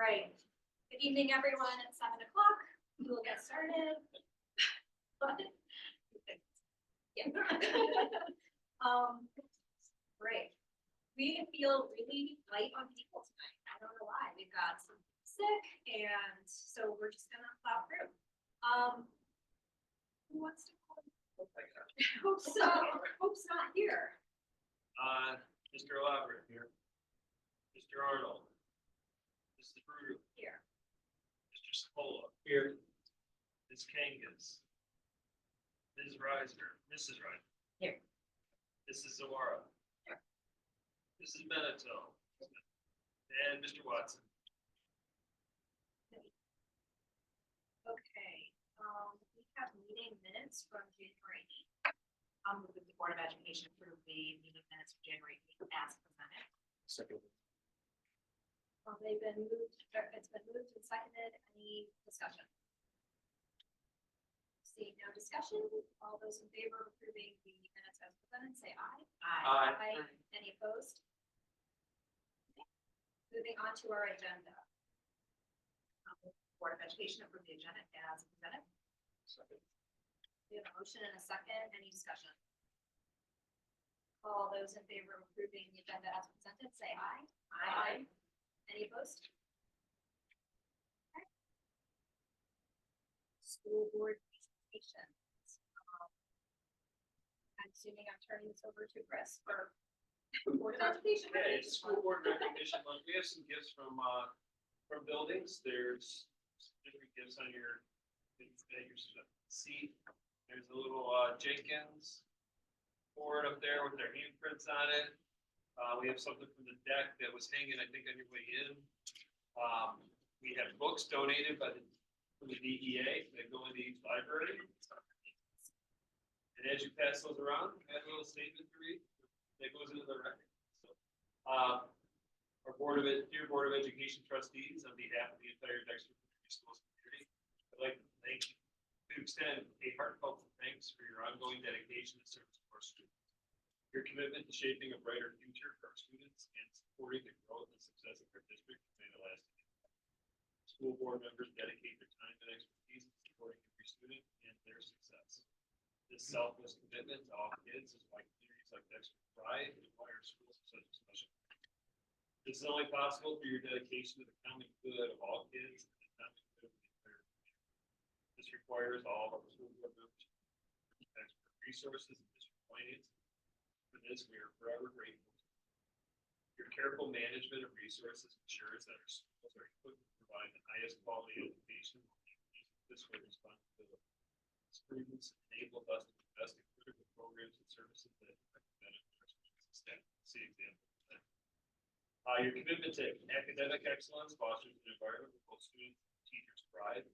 right. Good evening, everyone. It's 7 o'clock. We will get started. Yeah. Great. We feel really light on people tonight. I don't know why. We've got some sick, and so we're just gonna plow through. Who wants to call? Hope's not here. Mr. Elaborate here. Mr. Arnold. Mrs. Bruder Here. Mr. Spola here. Ms. Kangas. Ms. Mrs. Reiser. Here. Mrs. Zawara. Here. Mrs. Beneteau. And Mr. Watson. Okay, we have meeting minutes from January 8th. I'll move that the Board of Education approve the meeting minutes for January 8th as presented. Second. They've been moved, it's been moved and seconded. Any discussion? Seeing no discussion, all those in favor of approving the minutes as presented, say aye. Aye. Any opposed? Okay. Moving on to our agenda. Board of Education approve the agenda as presented. Second. We have a motion and a second. Any discussion? All those in favor of approving the agenda as presented, say aye. Aye. Any opposed? Okay. School board presentations. I'm assuming I'm turning this over to Chris for Board of Education. Yeah, it's school board recognition month. We have some gifts from buildings. There's different gifts on your seat. There's a little Jenkins board up there with their handprints on it. We have something from the deck that was hanging, I think, on your way in. We have books donated from the DEA that go into each library. And as you pass those around, we have a little statement to read that goes into the record. So, our dear Board of Education trustees, on behalf of the entire Dexter Community Schools community, I'd like to extend a heartfelt thanks for your ongoing dedication and service to our students. Your commitment to shaping a brighter future for our students and supporting the growth and success of our district has made a lasting impact. School board members dedicate their time and expertise in supporting every student and their success. This selfless commitment to all kids is why communities like Dexter thrive and why our schools are such a special place. This is only possible through your dedication to the common good of all kids and the common good of the entire community. This requires all of our school board members to expert resources and district finances. For this, we are forever grateful. Your careful management of resources ensures that our schools are equipped to provide the highest quality education while making fiscal responsibility. This prudence enabled us to invest in critical programs and services that benefit our students and staff. See example of that. Your commitment to academic excellence fosters an environment where both students and teachers thrive.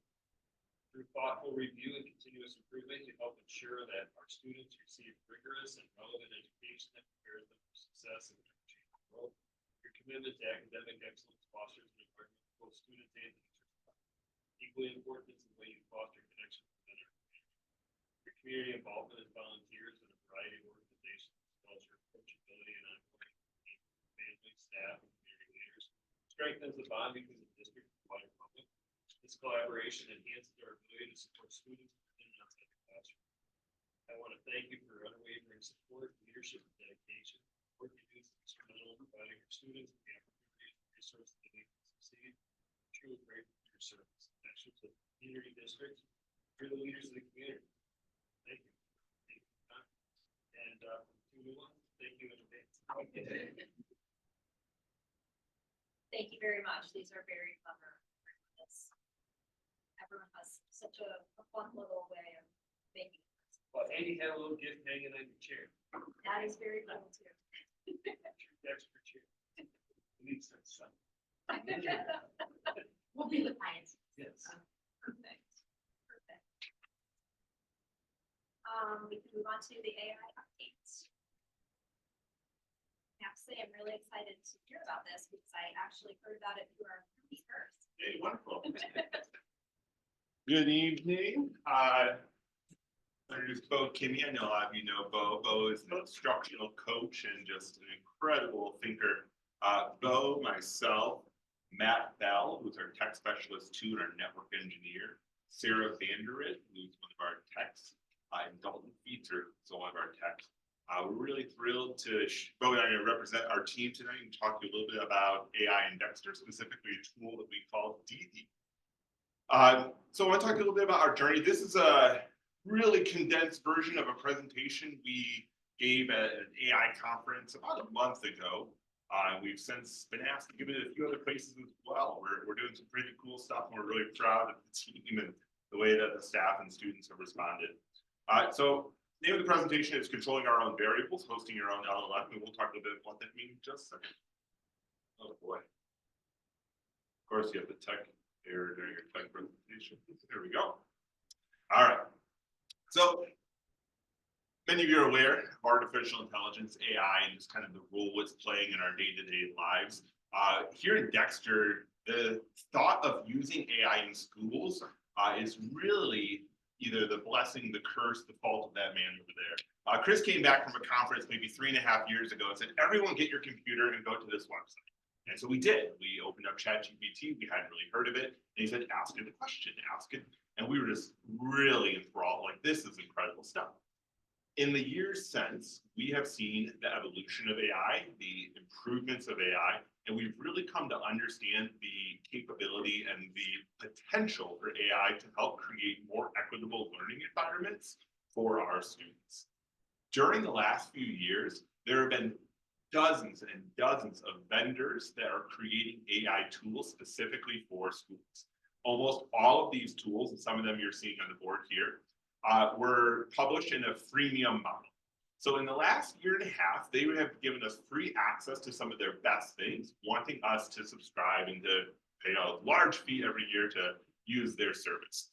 Through thoughtful review and continuous improvement, you help ensure that our students receive rigorous and relevant education that prepares them for success in the ever-changing world. Your commitment to academic excellence fosters an environment where both students and teachers thrive. Equally important is the way you foster connection within our community. Your community involvement as volunteers in a variety of organizations, as well as your approachability and ongoing family, staff, and community leaders strengthens the bond between the district and the wider public. This collaboration enhances our ability to support students within and outside the classroom. I want to thank you for your unwavering support, leadership, and dedication. Work you do is instrumental in providing our students with the opportunities and resources they need to succeed. I'm truly grateful for your service. Actually, to the community district, you're the leaders of the community. Thank you. Thank you. And two new ones, thank you in advance. Thank you very much. These are very clever. Everyone has such a fun little way of making this. Well, Andy had a little gift hanging on your chair. That is very cool too. Extra chair. Need some sun. We'll be the clients. Yes. Perfect. Perfect. We can move on to the AI updates. I have to say, I'm really excited to hear about this because I actually heard about it through our first. Hey, wonderful. Good evening. My name is Bo Kinney. I know a lot of you know Bo. Bo is an instructional coach and just an incredible thinker. Bo, myself, Matt Bell, who's our tech specialist 2 and our network engineer, Sarah Vanderit, who's one of our techs, and Dalton Feetzer, who's one of our techs. We're really thrilled to go down and represent our team tonight and talk to you a little bit about AI in Dexter, specifically a tool that we call DD. So I want to talk a little bit about our journey. This is a really condensed version of a presentation we gave at an AI conference about a month ago. We've since been asked to give it a few other places as well. We're doing some pretty cool stuff, and we're really proud of the team and the way that the staff and students have responded. So the name of the presentation is Controlling Our Own Variables, Hosting Your Own LLM, and we'll talk a little bit about what that means in just a second. Oh boy. Of course, you have the tech error during your tech presentation. There we go. All right. So many of you are aware of artificial intelligence, AI, and just kind of the role it's playing in our day-to-day lives. Here in Dexter, the thought of using AI in schools is really either the blessing, the curse, the fault of that man over there. Chris came back from a conference maybe 3.5 years ago and said, everyone get your computer and go to this website. And so we did. We opened up ChatGPT. We hadn't really heard of it. And he said, ask it a question, ask it. And we were just really enthralled, like, this is incredible stuff. In the years since, we have seen the evolution of AI, the improvements of AI, and we've really come to understand the capability and the potential for AI to help create more equitable learning environments for our students. During the last few years, there have been dozens and dozens of vendors that are creating AI tools specifically for schools. Almost all of these tools, and some of them you're seeing on the board here, were published in a freemium model. So in the last 1.5 years, they would have given us free access to some of their best things, wanting us to subscribe and to pay a large fee every year to use their service.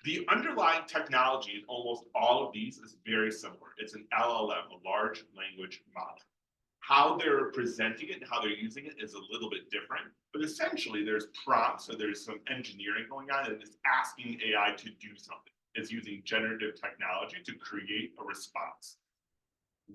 The underlying technology in almost all of these is very similar. It's an LLM, a large language model. How they're presenting it and how they're using it is a little bit different, but essentially there's prompts, so there's some engineering going on, and it's asking AI to do something. It's using generative technology to create a response.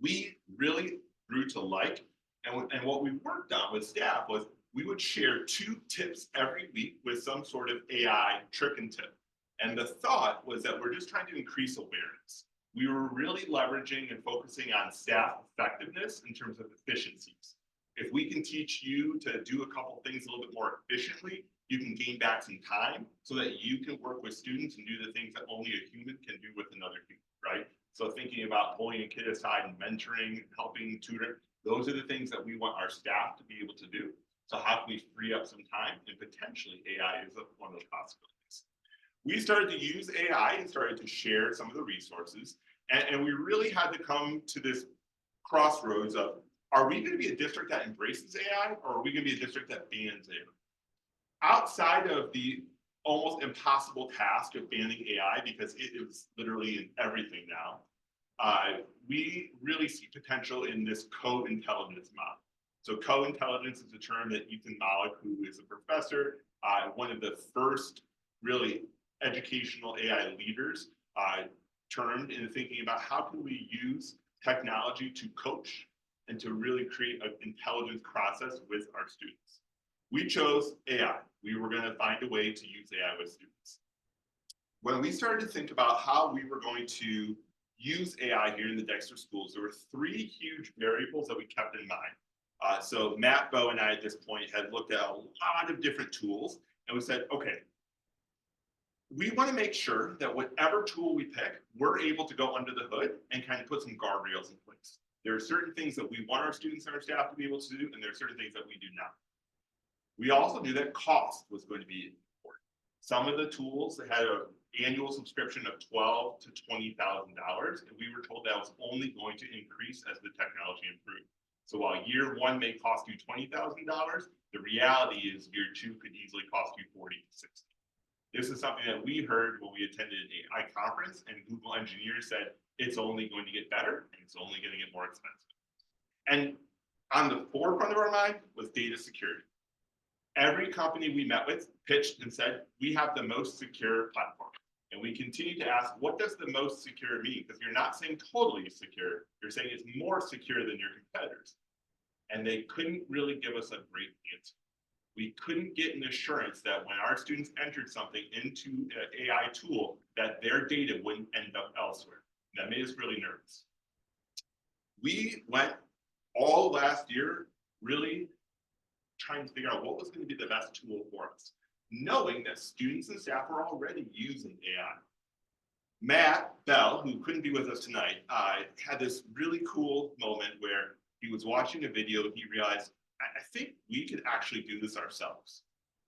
We really grew to like, and what we worked on with staff was we would share 2 tips every week with some sort of AI trick and tip. And the thought was that we're just trying to increase awareness. We were really leveraging and focusing on staff effectiveness in terms of efficiencies. If we can teach you to do a couple things a little bit more efficiently, you can gain back some time so that you can work with students and do the things that only a human can do with another human, right? So thinking about pulling a kid aside and mentoring, helping tutor, those are the things that we want our staff to be able to do. So how can we free up some time? And potentially AI is one of those possibilities. We started to use AI and started to share some of the resources. And we really had to come to this crossroads of, are we going to be a district that embraces AI, or are we going to be a district that bans AI? Outside of the almost impossible task of banning AI, because it is literally in everything now, we really see potential in this co-intelligence model. So co-intelligence is a term that Ethan Malik, who is a professor, one of the first really educational AI leaders, termed in thinking about how can we use technology to coach and to really create an intelligence process with our students. We chose AI. We were going to find a way to use AI with students. When we started to think about how we were going to use AI here in the Dexter schools, there were 3 huge variables that we kept in mind. So Matt Bowe and I at this point had looked at a lot of different tools, and we said, okay, we want to make sure that whatever tool we pick, we're able to go under the hood and kind of put some guardrails in place. There are certain things that we want our students and our staff to be able to do, and there are certain things that we do not. We also knew that cost was going to be important. Some of the tools had an annual subscription of $12,000 to $20,000, and we were told that was only going to increase as the technology improved. So while year 1 may cost you $20,000, the reality is year 2 could easily cost you $40,000 to $60,000. This is something that we heard when we attended an AI conference, and Google engineers said it's only going to get better and it's only going to get more expensive. And on the forefront of our mind was data security. Every company we met with pitched and said, we have the most secure platform. And we continue to ask, what does the most secure mean? Because you're not saying totally secure, you're saying it's more secure than your competitors. And they couldn't really give us a great answer. We couldn't get an assurance that when our students entered something into an AI tool, that their data wouldn't end up elsewhere. That made us really nervous. We went all last year really trying to figure out what was going to be the best tool for us, knowing that students and staff are already using AI. Matt Bell, who couldn't be with us tonight, had this really cool moment where he was watching a video and he realized, I think we could actually do this ourselves.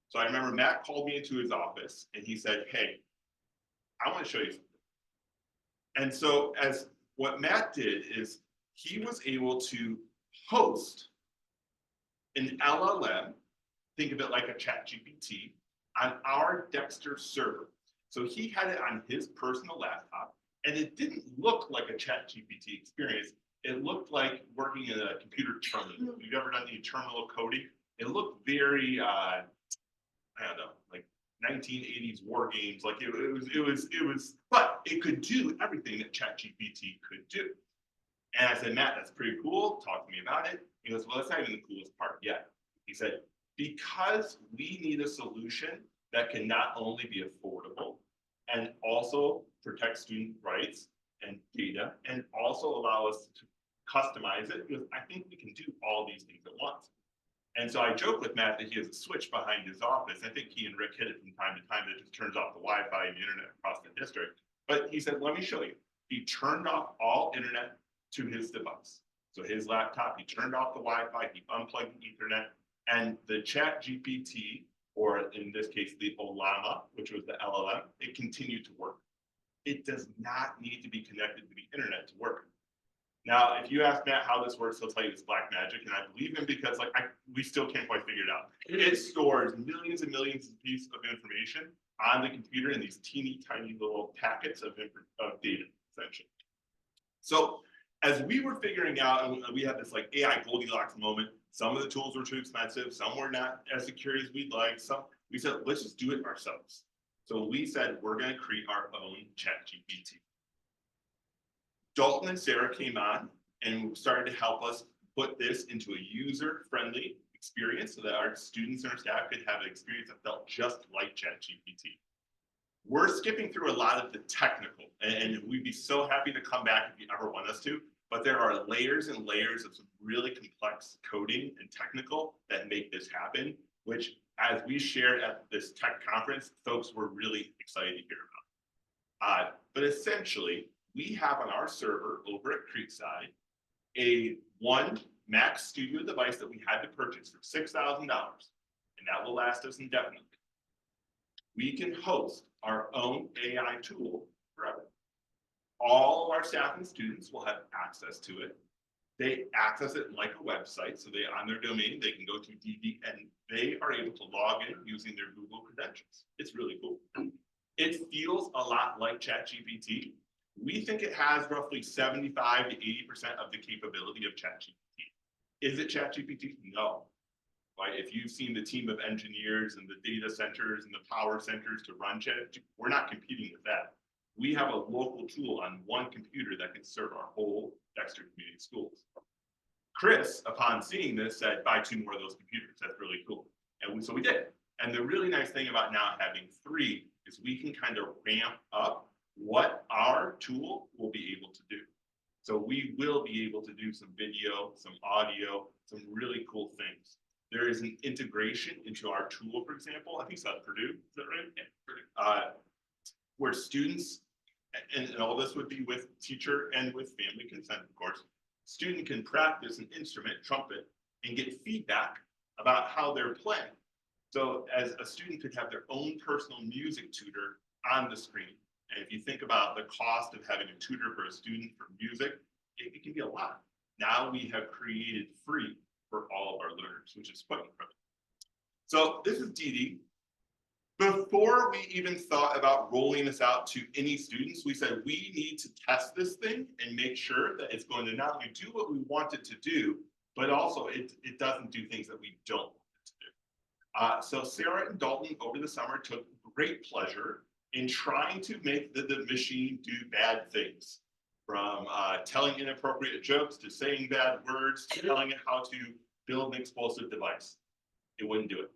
So I remember Matt called me into his office and he said, hey, I want to show you something. And so as what Matt did is he was able to host an LLM, think of it like a ChatGPT, on our Dexter server. So he had it on his personal laptop, and it didn't look like a ChatGPT experience. It looked like working in a computer terminal. If you've ever done any terminal coding, it looked very, I don't know, like 1980s war games. Like it was, but it could do everything that ChatGPT could do. And I said, Matt, that's pretty cool. Talk to me about it. He goes, well, that's not even the coolest part yet. He said, because we need a solution that can not only be affordable and also protect student rights and data and also allow us to customize it, because I think we can do all these things at once. And so I joke with Matt that he has a switch behind his office. I think he and Rick hit it from time to time that just turns off the Wi-Fi and the internet across the district. But he said, let me show you. He turned off all internet to his device. So his laptop, he turned off the Wi-Fi, he unplugged the Ethernet, and the ChatGPT, or in this case, the Ollama, which was the LLM, it continued to work. It does not need to be connected to the internet to work. Now, if you ask Matt how this works, he'll tell you it's black magic, and I believe him because we still can't quite figure it out. It stores millions and millions of pieces of information on the computer in these teeny tiny little packets of data, essentially. So as we were figuring out, and we had this like AI Goldilocks moment, some of the tools were too expensive, some were not as secure as we'd like, we said, let's just do it ourselves. So we said, we're gonna create our own ChatGPT. Dalton and Sarah came on and started to help us put this into a user-friendly experience so that our students and our staff could have an experience that felt just like ChatGPT. We're skipping through a lot of the technical, and we'd be so happy to come back if you ever want us to, but there are layers and layers of some really complex coding and technical that make this happen, which as we shared at this tech conference, folks were really excited to hear about. But essentially, we have on our server over at Creekside a one Mac Studio device that we had to purchase for $6,000, and that will last us indefinitely. We can host our own AI tool forever. All of our staff and students will have access to it. They access it like a website, so they on their domain, they can go to DD and they are able to log in using their Google credentials. It's really cool. It feels a lot like ChatGPT. We think it has roughly 75 to 80% of the capability of ChatGPT. Is it ChatGPT? No. Right? If you've seen the team of engineers and the data centers and the power centers to run ChatGPT, we're not competing with that. We have a local tool on one computer that can serve our whole Dexter Community Schools. Chris, upon seeing this, said, buy 2 more of those computers. That's really cool. And so we did. And the really nice thing about now having 3 is we can kind of ramp up what our tool will be able to do. So we will be able to do some video, some audio, some really cool things. There is an integration into our tool, for example. I think it's at Purdue, is that right? Yeah, Purdue. Where students, and all this would be with teacher and with family consent, of course, student can practice an instrument, trumpet, and get feedback about how they're playing. So as a student could have their own personal music tutor on the screen. And if you think about the cost of having a tutor for a student for music, it can be a lot. Now we have created free for all of our learners, which is quite incredible. So this is Dee. Before we even thought about rolling this out to any students, we said we need to test this thing and make sure that it's going to not only do what we want it to do, but also it doesn't do things that we don't want it to do. So Sarah and Dalton over the summer took great pleasure in trying to make the machine do bad things, from telling inappropriate jokes to saying bad words to telling it how to build an explosive device. It wouldn't do it.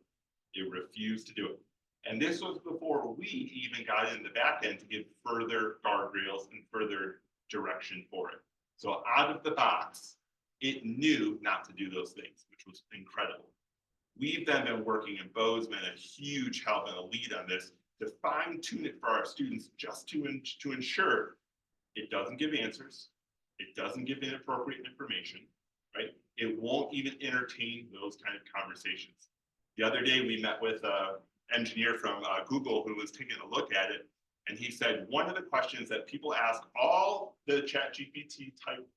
It refused to do it. And this was before we even got in the back end to give further guardrails and further direction for it. So out of the box, it knew not to do those things, which was incredible. We've then been working, and Bo's been a huge help and a lead on this, to fine tune it for our students, just to ensure it doesn't give answers, it doesn't give inappropriate information, right? It won't even entertain those kind of conversations. The other day we met with an engineer from Google who was taking a look at it, and he said one of the questions that people ask all the ChatGPT type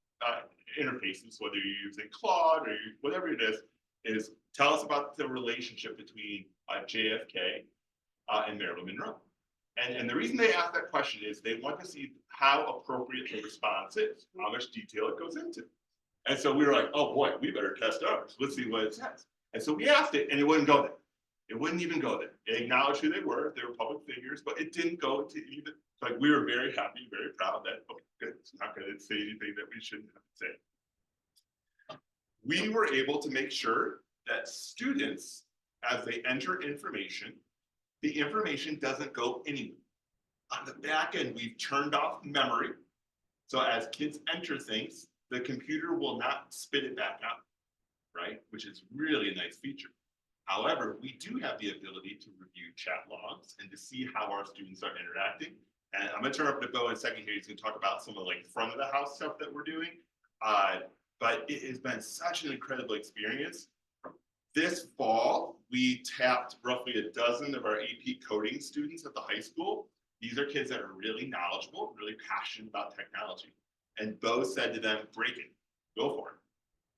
interfaces, whether you're using Claude or whatever it is tell us about the relationship between JFK and Marilyn Monroe. And the reason they ask that question is they want to see how appropriate the response is, how much detail it goes into. And so we were like, oh boy, we better test ours. Let's see what it says. And so we asked it, and it wouldn't go there. It wouldn't even go there. It acknowledged who they were public figures, but it didn't go to even, like, we were very happy, very proud that, oh, good, it's not going to say anything that we shouldn't have to say. We were able to make sure that students, as they enter information, the information doesn't go anywhere. On the back end, we've turned off memory. So as kids enter things, the computer will not spit it back out, right? Which is really a nice feature. However, we do have the ability to review chat logs and to see how our students are interacting. And I'm gonna turn up to Bo in a second here. He's gonna talk about some of like front of the house stuff that we're doing. But it has been such an incredible experience. This fall, we tapped roughly a dozen of our AP coding students at the high school. These are kids that are really knowledgeable, really passionate about technology. And Bo said to them, break it, go for it.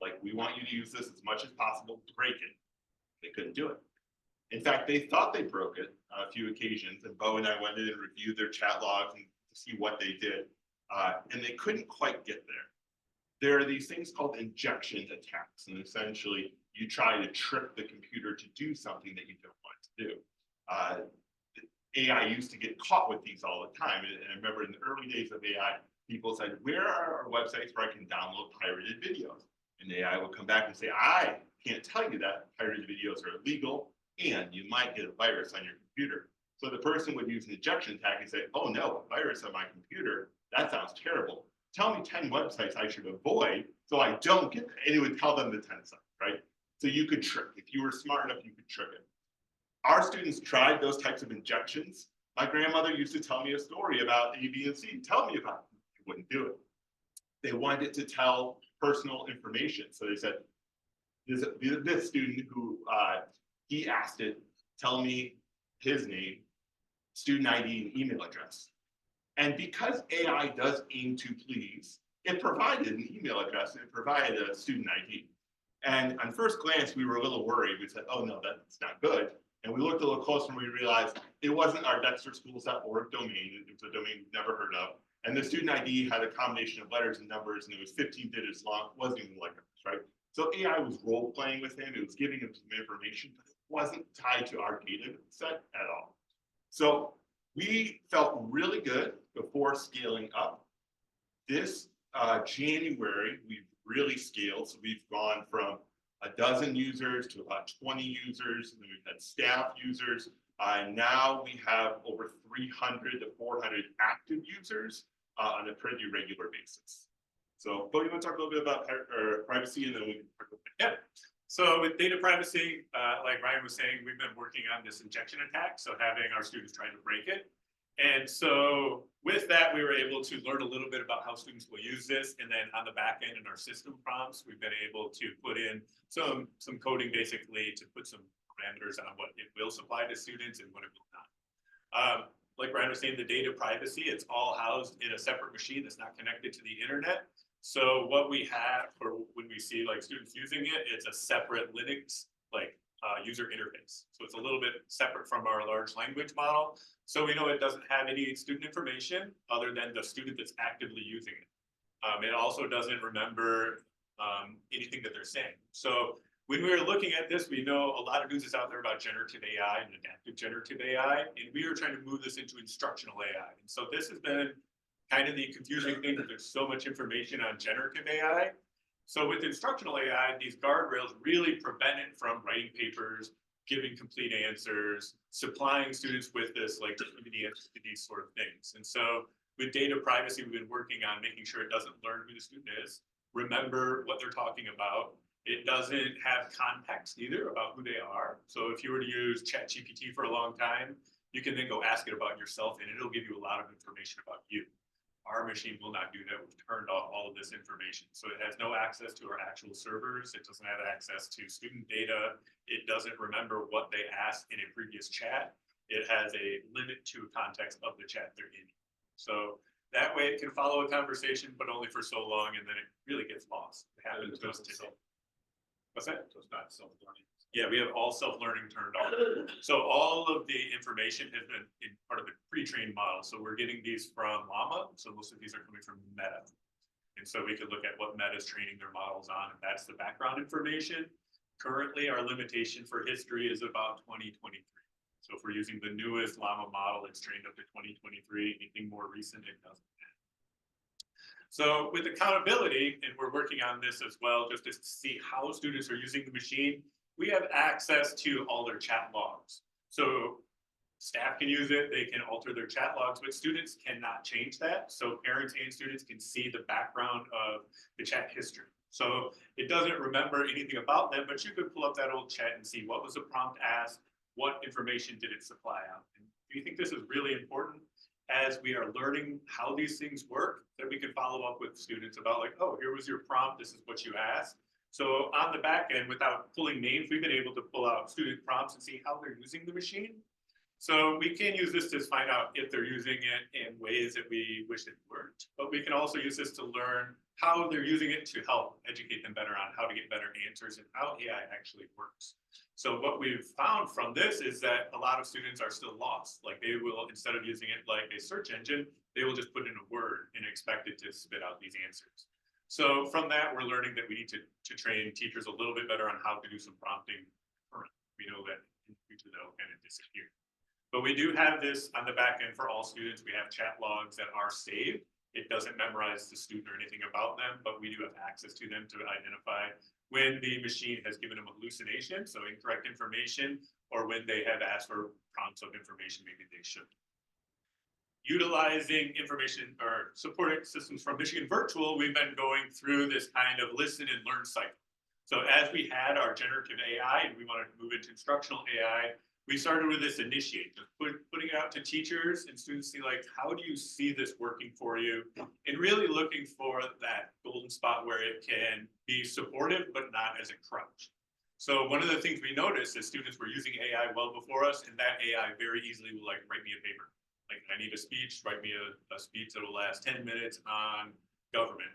Like, we want you to use this as much as possible, break it. They couldn't do it. In fact, they thought they broke it on a few occasions, and Bo and I went in and reviewed their chat logs and to see what they did, and they couldn't quite get there. There are these things called injection attacks, and essentially you try to trick the computer to do something that you don't want it to do. AI used to get caught with these all the time, and I remember in the early days of AI, people said, where are our websites where I can download pirated videos? And the AI would come back and say, I can't tell you that pirated videos are illegal, and you might get a virus on your computer. So the person would use an injection attack and say, oh no, a virus on my computer, that sounds terrible. Tell me 10 websites I should avoid so I don't get that. And it would tell them the 10 sites, right? So you could trick. If you were smart enough, you could trick it. Our students tried those types of injections. My grandmother used to tell me a story about A, B, and C. Tell me about it. It wouldn't do it. They wanted it to tell personal information. So they said, this student who, he asked it, tell me his name, student ID, and email address. And because AI does aim to please, it provided an email address and it provided a student ID. And on first glance, we were a little worried. We said, oh no, that's not good. And we looked a little closer and we realized it wasn't our dexterschools.org domain. It was a domain we've never heard of. And the student ID had a combination of letters and numbers, and it was 15 digits long. It wasn't even like us, right? So AI was role playing with him. It was giving him some information, but it wasn't tied to our data set at all. So we felt really good before scaling up. This January, we've really scaled. So we've gone from a dozen users to about 20 users, and then we've had staff users. Now we have over 300 to 400 active users on a pretty regular basis. So, Bo, you want to talk a little bit about privacy, and then we can talk about that. Yeah. So with data privacy, like Ryan was saying, we've been working on this injection attack, so having our students trying to break it. And so with that, we were able to learn a little bit about how students will use this. And then on the back end in our system prompts, we've been able to put in some coding basically to put some parameters on what it will supply to students and what it will not. Like Ryan was saying, the data privacy, it's all housed in a separate machine that's not connected to the internet. So what we have for when we see like students using it, it's a separate Linux like user interface. So it's a little bit separate from our large language model. So we know it doesn't have any student information other than the student that's actively using it. It also doesn't remember anything that they're saying. So when we were looking at this, we know a lot of news is out there about generative AI and adaptive generative AI, and we were trying to move this into instructional AI. And so this has been kind of the confusing thing that there's so much information on generative AI. So with instructional AI, these guardrails really prevent it from writing papers, giving complete answers, supplying students with this, like, just give me the answers to these sort of things. And so with data privacy, we've been working on making sure it doesn't learn who the student is, remember what they're talking about. It doesn't have context either about who they are. So if you were to use ChatGPT for a long time, you can then go ask it about yourself and it'll give you a lot of information about you. Our machine will not do that. We've turned off all of this information. So it has no access to our actual servers. It doesn't have access to student data. It doesn't remember what they asked in a previous chat. It has a limit to context of the chat they're in. So that way it can follow a conversation, but only for so long, and then it really gets lost. It happened to us today. What's that? So it's not self-learning. Yeah, we have all self-learning turned off. So all of the information has been in part of a pre-trained model. So we're getting these from Llama. So most of these are coming from Meta. And so we could look at what Meta is training their models on, and that's the background information. Currently, our limitation for history is about 2023. So if we're using the newest Llama model, it's trained up to 2023. Anything more recent, it doesn't. So with accountability, and we're working on this as well, just to see how students are using the machine, we have access to all their chat logs. So staff can use it, they can alter their chat logs, but students cannot change that. So parents and students can see the background of the chat history. So it doesn't remember anything about them, but you could pull up that old chat and see what was the prompt asked, what information did it supply out. And do you think this is really important? As we are learning how these things work, that we can follow up with students about like, oh, here was your prompt, this is what you asked. So on the back end, without pulling names, we've been able to pull out student prompts and see how they're using the machine. So we can use this to find out if they're using it in ways that we wish it weren't, but we can also use this to learn how they're using it to help educate them better on how to get better answers and how AI actually works. So what we've found from this is that a lot of students are still lost. Like they will, instead of using it like a search engine, they will just put in a word and expect it to spit out these answers. So from that, we're learning that we need to train teachers a little bit better on how to do some prompting. We know that in the future that'll kind of disappear. But we do have this on the back end for all students. We have chat logs that are saved. It doesn't memorize the student or anything about them, but we do have access to them to identify when the machine has given them a hallucination, so incorrect information, or when they have asked for prompts of information maybe they should. Utilizing information or supporting systems from Michigan Virtual, we've been going through this kind of listen and learn cycle. So as we had our generative AI and we wanted to move into instructional AI, we started with this initiate, just putting it out to teachers and students, see like, how do you see this working for you? And really looking for that golden spot where it can be supportive, but not as a crutch. So one of the things we noticed is students were using AI well before us, and that AI very easily will like write me a paper. Like I need a speech, write me a speech that will last 10 minutes on government,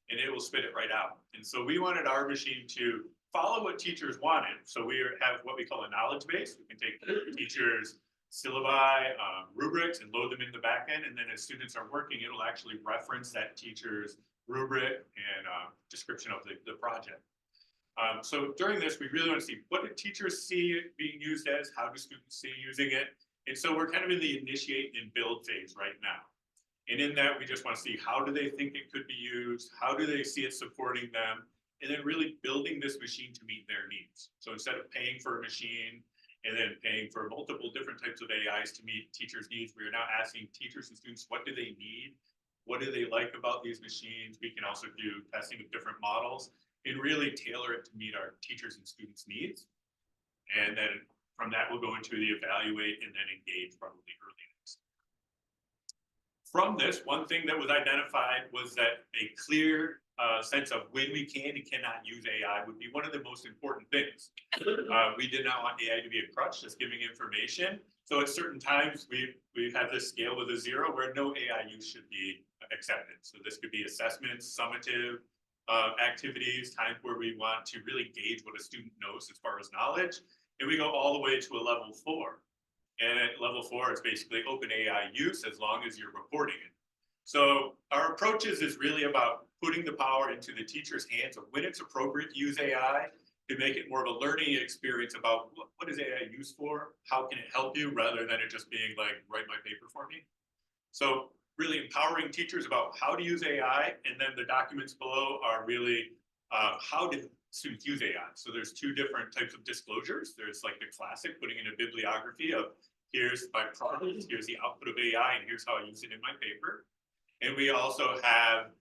and it will spit it right out. And so we wanted our machine to follow what teachers wanted. So we have what we call a knowledge base. We can take teachers' syllabi, rubrics, and load them in the back end. And then as students are working, it'll actually reference that teacher's rubric and description of the project. So during this, we really want to see what do teachers see it being used as, how do students see using it? And so we're kind of in the initiate and build phase right now. And in that, we just want to see how do they think it could be used? How do they see it supporting them? And then really building this machine to meet their needs. So instead of paying for a machine and then paying for multiple different types of AIs to meet teachers' needs, we are now asking teachers and students, what do they need? What do they like about these machines? We can also do testing of different models and really tailor it to meet our teachers and students' needs. And then from that, we'll go into the evaluate and then engage probably early next. From this, one thing that was identified was that a clear sense of when we can and cannot use AI would be one of the most important things. We did not want AI to be a crutch, just giving information. So at certain times, we have this scale with a 0 where no AI use should be accepted. So this could be assessments, summative activities, times where we want to really gauge what a student knows as far as knowledge. And we go all the way to a level 4. And at level 4, it's basically open AI use as long as you're reporting it. So our approaches is really about putting the power into the teacher's hands of when it's appropriate to use AI to make it more of a learning experience about what is AI used for, how can it help you, rather than it just being like, write my paper for me. So really empowering teachers about how to use AI, and then the documents below are really how to students use AI. So there's two different types of disclosures. There's like the classic, putting in a bibliography of here's my product, here's the output of AI, and here's how I use it in my paper. And we also have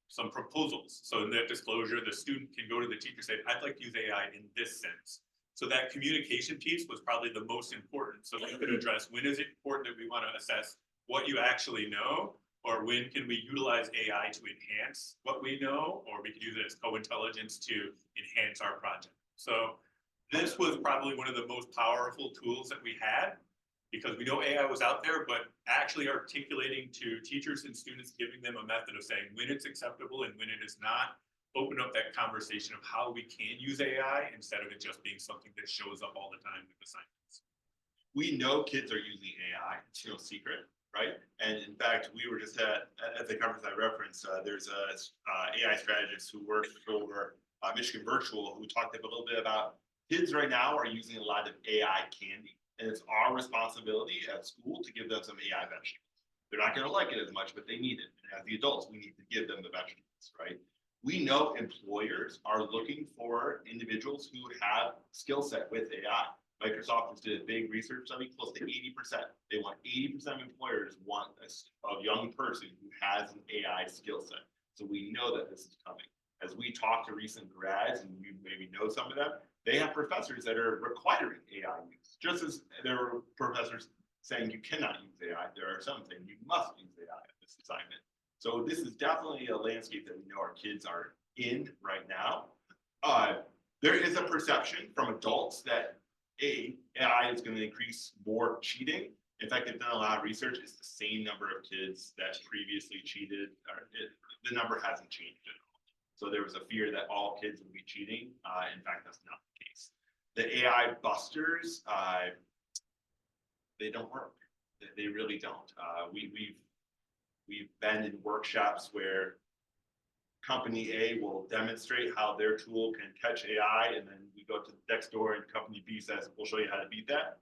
some proposals. So in that disclosure, the student can go to the teacher and say, I'd like to use AI in this sense. So that communication piece was probably the most important. So we could address when is it important that we want to assess what you actually know, or when can we utilize AI to enhance what we know, or we could use it as co-intelligence to enhance our project. So this was probably one of the most powerful tools that we had, because we know AI was out there, but actually articulating to teachers and students, giving them a method of saying when it's acceptable and when it is not, open up that conversation of how we can use AI instead of it just being something that shows up all the time with assignments. We know kids are using AI, it's no secret, right? And in fact, we were just at the conference I referenced, there's a AI strategist who works for Michigan Virtual, who talked a little bit about kids right now are using a lot of AI candy, and it's our responsibility at school to give them some AI vegetables. They're not gonna like it as much, but they need it. And as the adults, we need to give them the vegetables, right? We know employers are looking for individuals who have skill set with AI. Microsoft just did a big research study, close to 80%. They want 80% of employers want a young person who has an AI skill set. So we know that this is coming. As we talk to recent grads, and you maybe know some of them, they have professors that are requiring AI use. Just as there are professors saying you cannot use AI, there are some saying you must use AI at this assignment. So this is definitely a landscape that we know our kids are in right now. There is a perception from adults that AI is going to increase more cheating. In fact, they've done a lot of research. It's the same number of kids that previously cheated. The number hasn't changed at all. So there was a fear that all kids would be cheating. In fact, that's not the case. The AI busters, they don't work. They really don't. We've been in workshops where company A will demonstrate how their tool can catch AI, and then we go to the next door and company B says, we'll show you how to beat that.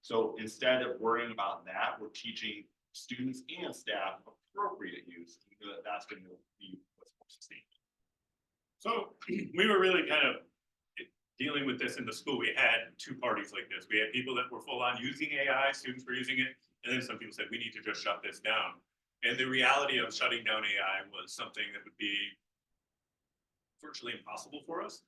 So instead of worrying about that, we're teaching students and staff appropriate use. That's going to be what's more sustainable. So we were really kind of dealing with this in the school. We had two parties like this. We had people that were full on using AI, students were using it, and then some people said, we need to just shut this down. And the reality of shutting down AI was something that would be virtually impossible for us.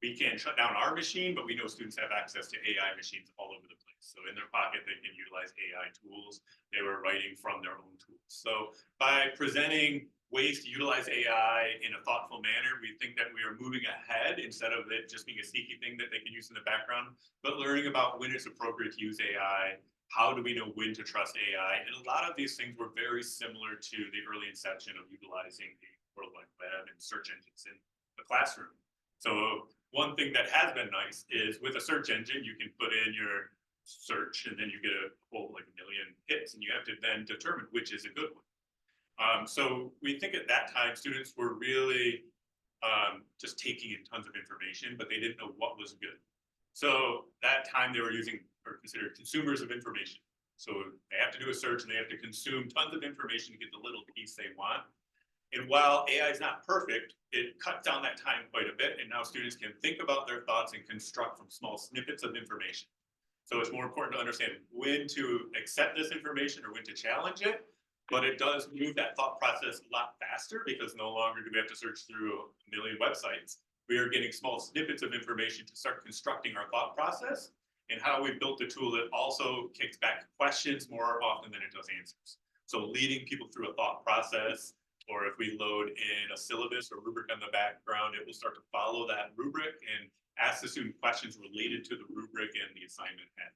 We can't shut down our machine, but we know students have access to AI machines all over the place. So in their pocket, they can utilize AI tools. They were writing from their own tools. So by presenting ways to utilize AI in a thoughtful manner, we think that we are moving ahead instead of it just being a sneaky thing that they can use in the background, but learning about when it's appropriate to use AI. How do we know when to trust AI? And a lot of these things were very similar to the early inception of utilizing the World Wide Web and search engines in the classroom. So one thing that has been nice is with a search engine, you can put in your search and then you get a whole like 1 million hits, and you have to then determine which is a good one. So we think at that time, students were really just taking in tons of information, but they didn't know what was good. So that time they were using or considered consumers of information. So they have to do a search and they have to consume tons of information to get the little piece they want. And while AI is not perfect, it cuts down that time quite a bit. And now students can think about their thoughts and construct from small snippets of information. So it's more important to understand when to accept this information or when to challenge it. But it does move that thought process a lot faster, because no longer do we have to search through 1 million websites. We are getting small snippets of information to start constructing our thought process, and how we built a tool that also kicks back questions more often than it does answers. So leading people through a thought process, or if we load in a syllabus or rubric on the background, it will start to follow that rubric and ask the student questions related to the rubric and the assignment at hand.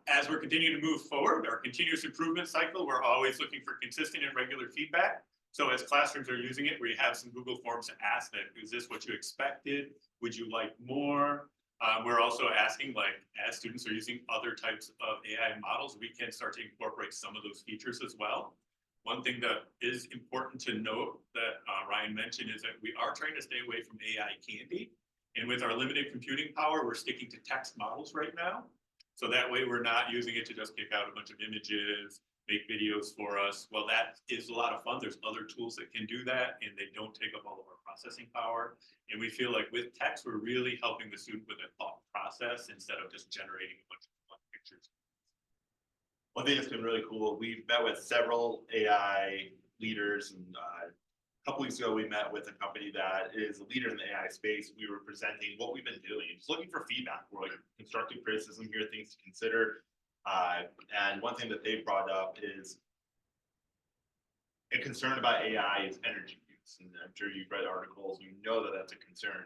As we're continuing to move forward, our continuous improvement cycle, we're always looking for consistent and regular feedback. So as classrooms are using it, we have some Google Forms to ask that, is this what you expected? Would you like more? We're also asking, like, as students are using other types of AI models, we can start to incorporate some of those features as well. One thing that is important to note that Ryan mentioned is that we are trying to stay away from AI candy. And with our limited computing power, we're sticking to text models right now. So that way we're not using it to just kick out a bunch of images make videos for us. Well, that is a lot of fun. There's other tools that can do that and they don't take up all of our processing power. And we feel like with text, we're really helping the student with a thought process instead of just generating a bunch of fun pictures. One thing that's been really cool, we've met with several AI leaders, and a couple weeks ago, we met with a company that is a leader in the AI space. We were presenting what we've been doing, just looking for feedback. We're like constructive criticism here, things to consider. And one thing that they brought up is a concern about AI is energy use. And I'm sure you've read articles, you know that that's a concern.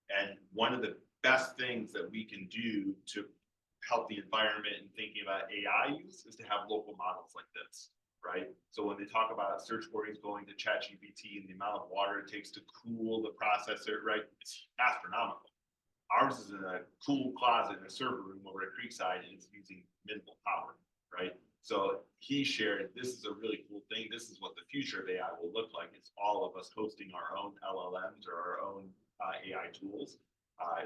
And one of the best things that we can do to help the environment and thinking about AI use is to have local models like this, right? So when they talk about search queries going to ChatGPT and the amount of water it takes to cool the processor, right? It's astronomical. Ours is in a cool closet in a server room over at Creekside, and it's using minimal power, right? So he shared, this is a really cool thing. This is what the future of AI will look like. It's all of us hosting our own LLMs or our own AI tools.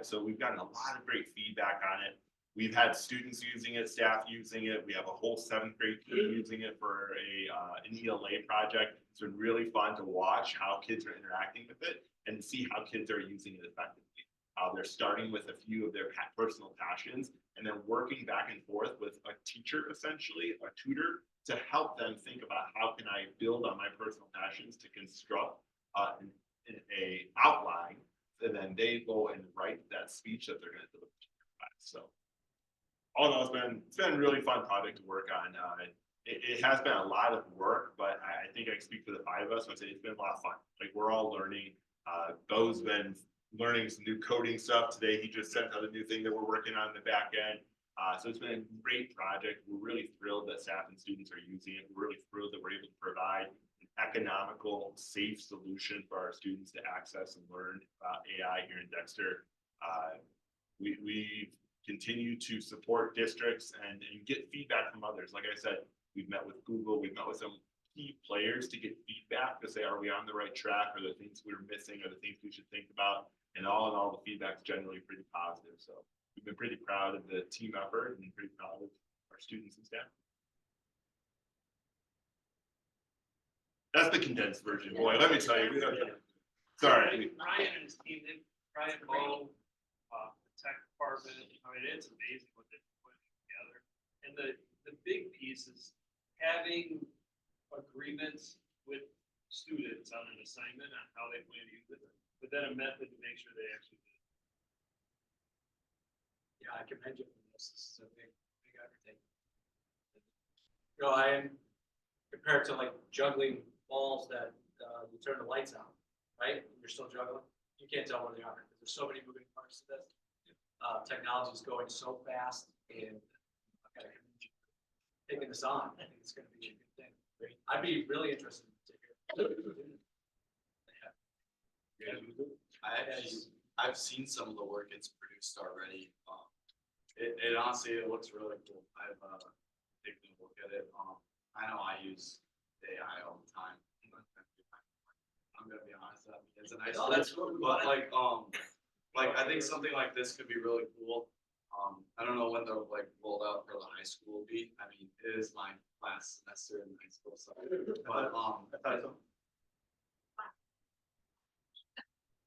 So we've gotten a lot of great feedback on it. We've had students using it, staff using it. We have a whole 7th grade team using it for an ELA project. It's been really fun to watch how kids are interacting with it and to see how kids are using it effectively. They're starting with a few of their personal passions and then working back and forth with a teacher, essentially, a tutor, to help them think about how can I build on my personal passions to construct an outline, and then they go and write that speech that they're going to deliver to their class. So all in all, it's been a really fun project to work on. It has been a lot of work, but I think I can speak for the 5 of us when I say it's been a lot of fun. Like, we're all learning. Bo's been learning some new coding stuff today. He just sent out a new thing that we're working on in the back end. So it's been a great project. We're really thrilled that staff and students are using it. We're really thrilled that we're able to provide an economical, safe solution for our students to access and learn about AI here in Dexter. We continue to support districts and get feedback from others. Like I said, we've met with Google, we've met with some key players to get feedback to say, are we on the right track? Are there things we're missing? Are there things we should think about? And all in all, the feedback is generally pretty positive. So we've been pretty proud of the team effort and pretty proud of our students and staff. That's the condensed version. Boy, let me tell you. Sorry. Ryan and his team, Ryan Bo, the tech department, I mean, it's amazing what they're putting together. And the big piece is having agreements with students on an assignment on how they plan to use it, but then a method to make sure they actually do it. Yeah, I commend you for this. This is a big undertaking. You know, I am compared to like juggling balls that you turn the lights out, right? You're still juggling. You can't tell where they are because there's so many moving parts to this. Technology is going so fast, and I've got to commend you for taking this on. I think it's going to be a good thing. I'd be really interested to hear. I've seen some of the work it's produced already. It honestly, it looks really cool. I've taken a look at it. I know I use AI all the time. I'm gonna be honest, it's a nice. No, that's what we But want. like I think something like this could be really cool. I don't know when they'll like rolled out for the high school will be. I mean, it is my last semester in high school, so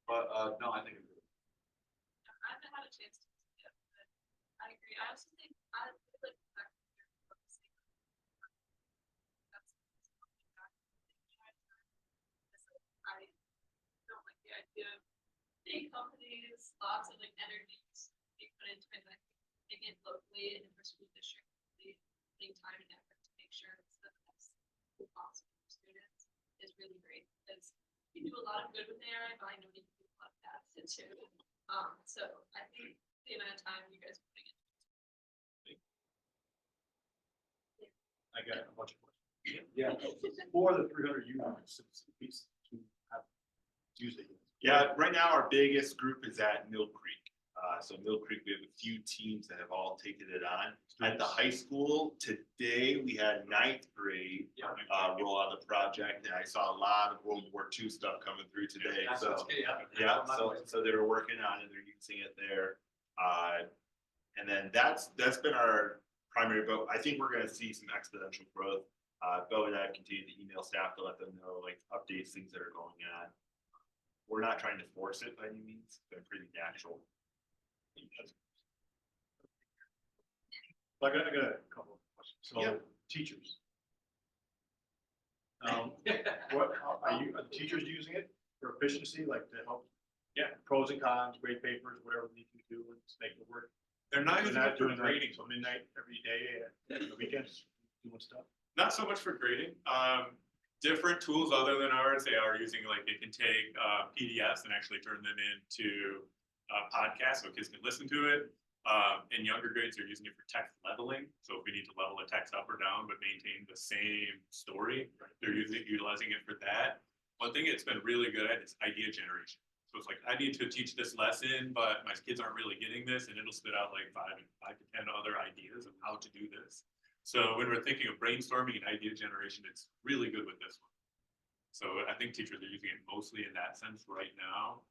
but no, I think. I haven't had a chance to see it, but I agree. I also think I really like the fact that you're focusing on that's something that I don't like the idea of big companies, lots of like energy being put into it, like taking it locally and for school district, putting time and effort to make sure it's the best possible for students is really great because you do a lot of good with AI, but I know you can do a lot of bad too. So I think the amount of time you guys are putting in. I got a bunch of questions. Yeah, for the 300 units, piece to have using. Yeah, right now our biggest group is at Mill Creek. So Mill Creek, we have a few teams that have all taken it on. At the high school today, we had 9th grade roll out the project, and I saw a lot of World War II stuff coming through today. So yeah, so they were working on it. They're using it there, and then that's been our primary. But I think we're going to see some exponential growth Bo and I have continued to email staff to let them know, like, updates, things that are going on. We're not trying to force it by any means, they're pretty natural. I got a couple of questions. So Yeah. teachers. What, are the teachers using it for efficiency, like to help? Yeah. Pros and cons, grade papers, whatever we need to do to make it work. They're not They're using not it for doing grading. like till midnight every day, and the weekends, doing stuff. Not so much for grading. Different tools other than ours, they are using, like, they can take PDFs and actually turn them into podcasts so kids can listen to it. In younger grades, they're using it for text leveling. So if we need to level a text up or down, but maintain the same story, they're utilizing it for that. One thing it's been really good at is idea generation. So it's like, I need to teach this lesson, but my kids aren't really getting this, and it'll spit out like five to 10 other ideas of how to do this. So when we're thinking of brainstorming and idea generation, it's really good with this one. So I think teachers are using it mostly in that sense right now.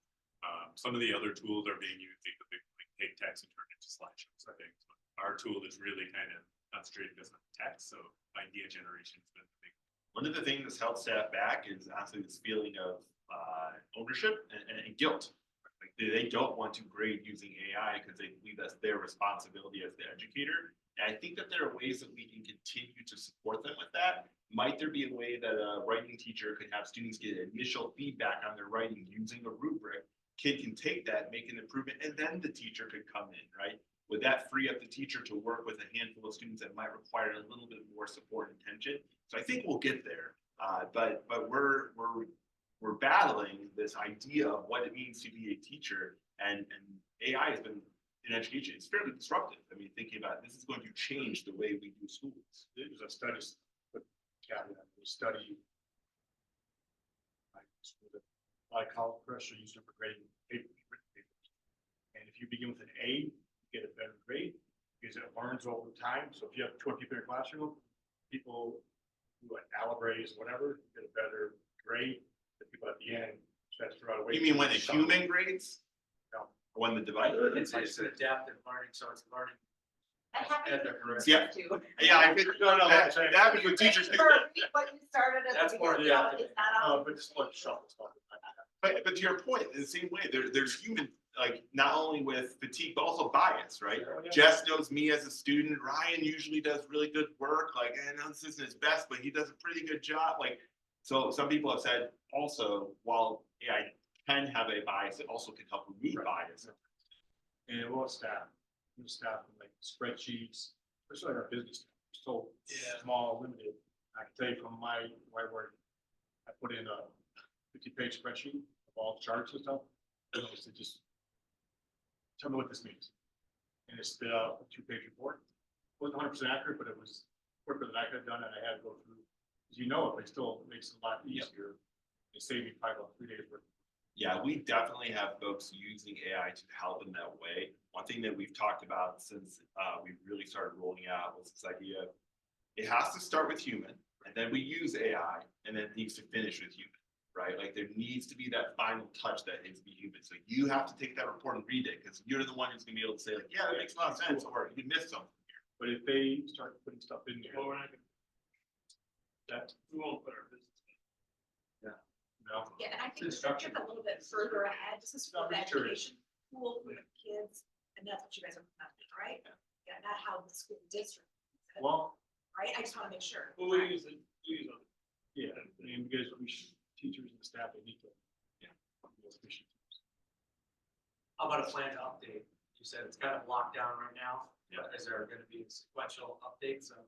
Some of the other tools are being used because they take text and turn it into slideshows, I think. So our tool is really kind of concentrated just on text, so idea generation has been the big. One of the things that's held staff back is honestly this feeling of ownership and guilt. Like they don't want to grade using AI because they believe that's their responsibility as the educator. And I think that there are ways that we can continue to support them with that. Might there be a way that a writing teacher could have students get initial feedback on their writing using a rubric? Kid can take that, make an improvement, and then the teacher could come in, right? Would that free up the teacher to work with a handful of students that might require a little bit more support and attention? So I think we'll get there, but we're battling this idea of what it means to be a teacher, and AI has been in education. It's fairly disruptive. I mean, thinking about this is going to change the way we do schools. There's a study, but caveat, we study. Like how pressure used for grading papers, written papers. And if you begin with an A, you get a better grade because it learns over time. So if you have 20 people in your classroom, people who are Alibres, whatever, get a better grade. The people at the end transfer out away. You mean when the human grades? No. Or when the device? It's adaptive learning, so it's learning. That happens At the with correct- Yeah. teachers too. Yeah, I think, no, that happens with teachers. What you started as. That's more Yeah, adaptive. it's not But just like shuffle stuff. But to your point, in the same way, there's human, like, not only with fatigue, but also bias, right? Jess knows me as a student. Ryan usually does really good work. Like, I know this isn't his best, but he does a pretty good job. Like, so some people have said also, while AI can have a bias, it also can help remove bias. And what staff, new staff, like spreadsheets, especially our business, so small, limited. I can tell you from my work, I put in a 50-page spreadsheet of all charts and stuff. And I said, just tell me what this means. And it spit out a 2-page report. It wasn't 100% accurate, but it was quicker than I could have done, and I had to go through. As you know, it still makes it a lot easier. It saved me probably about 3 days worth. Yeah, we definitely have folks using AI to help in that way. One thing that we've talked about since we really started rolling out was this idea of it has to start with human, and then we use AI, and then it needs to finish with human, right? Like there needs to be that final touch that needs to be human. So you have to take that report and read it because you're the one who's gonna be able to say like, yeah, that makes a lot of sense, or you missed something here. But if they start putting stuff in there, Well, we're not gonna, that, we won't put our business. no. Yeah, and I think to get a little bit further ahead, this is for the I'm curious. education tool for the kids, and that's what you guys are recommending, right? Yeah, not how the school district, uses it, Well, right? I just wanna make sure. Well, we use it, we use it. yeah, I mean, because teachers and the staff, they need to. Yeah. How about a plan to update? You said it's kind of locked down right now. Yeah. Is there gonna be sequential updates of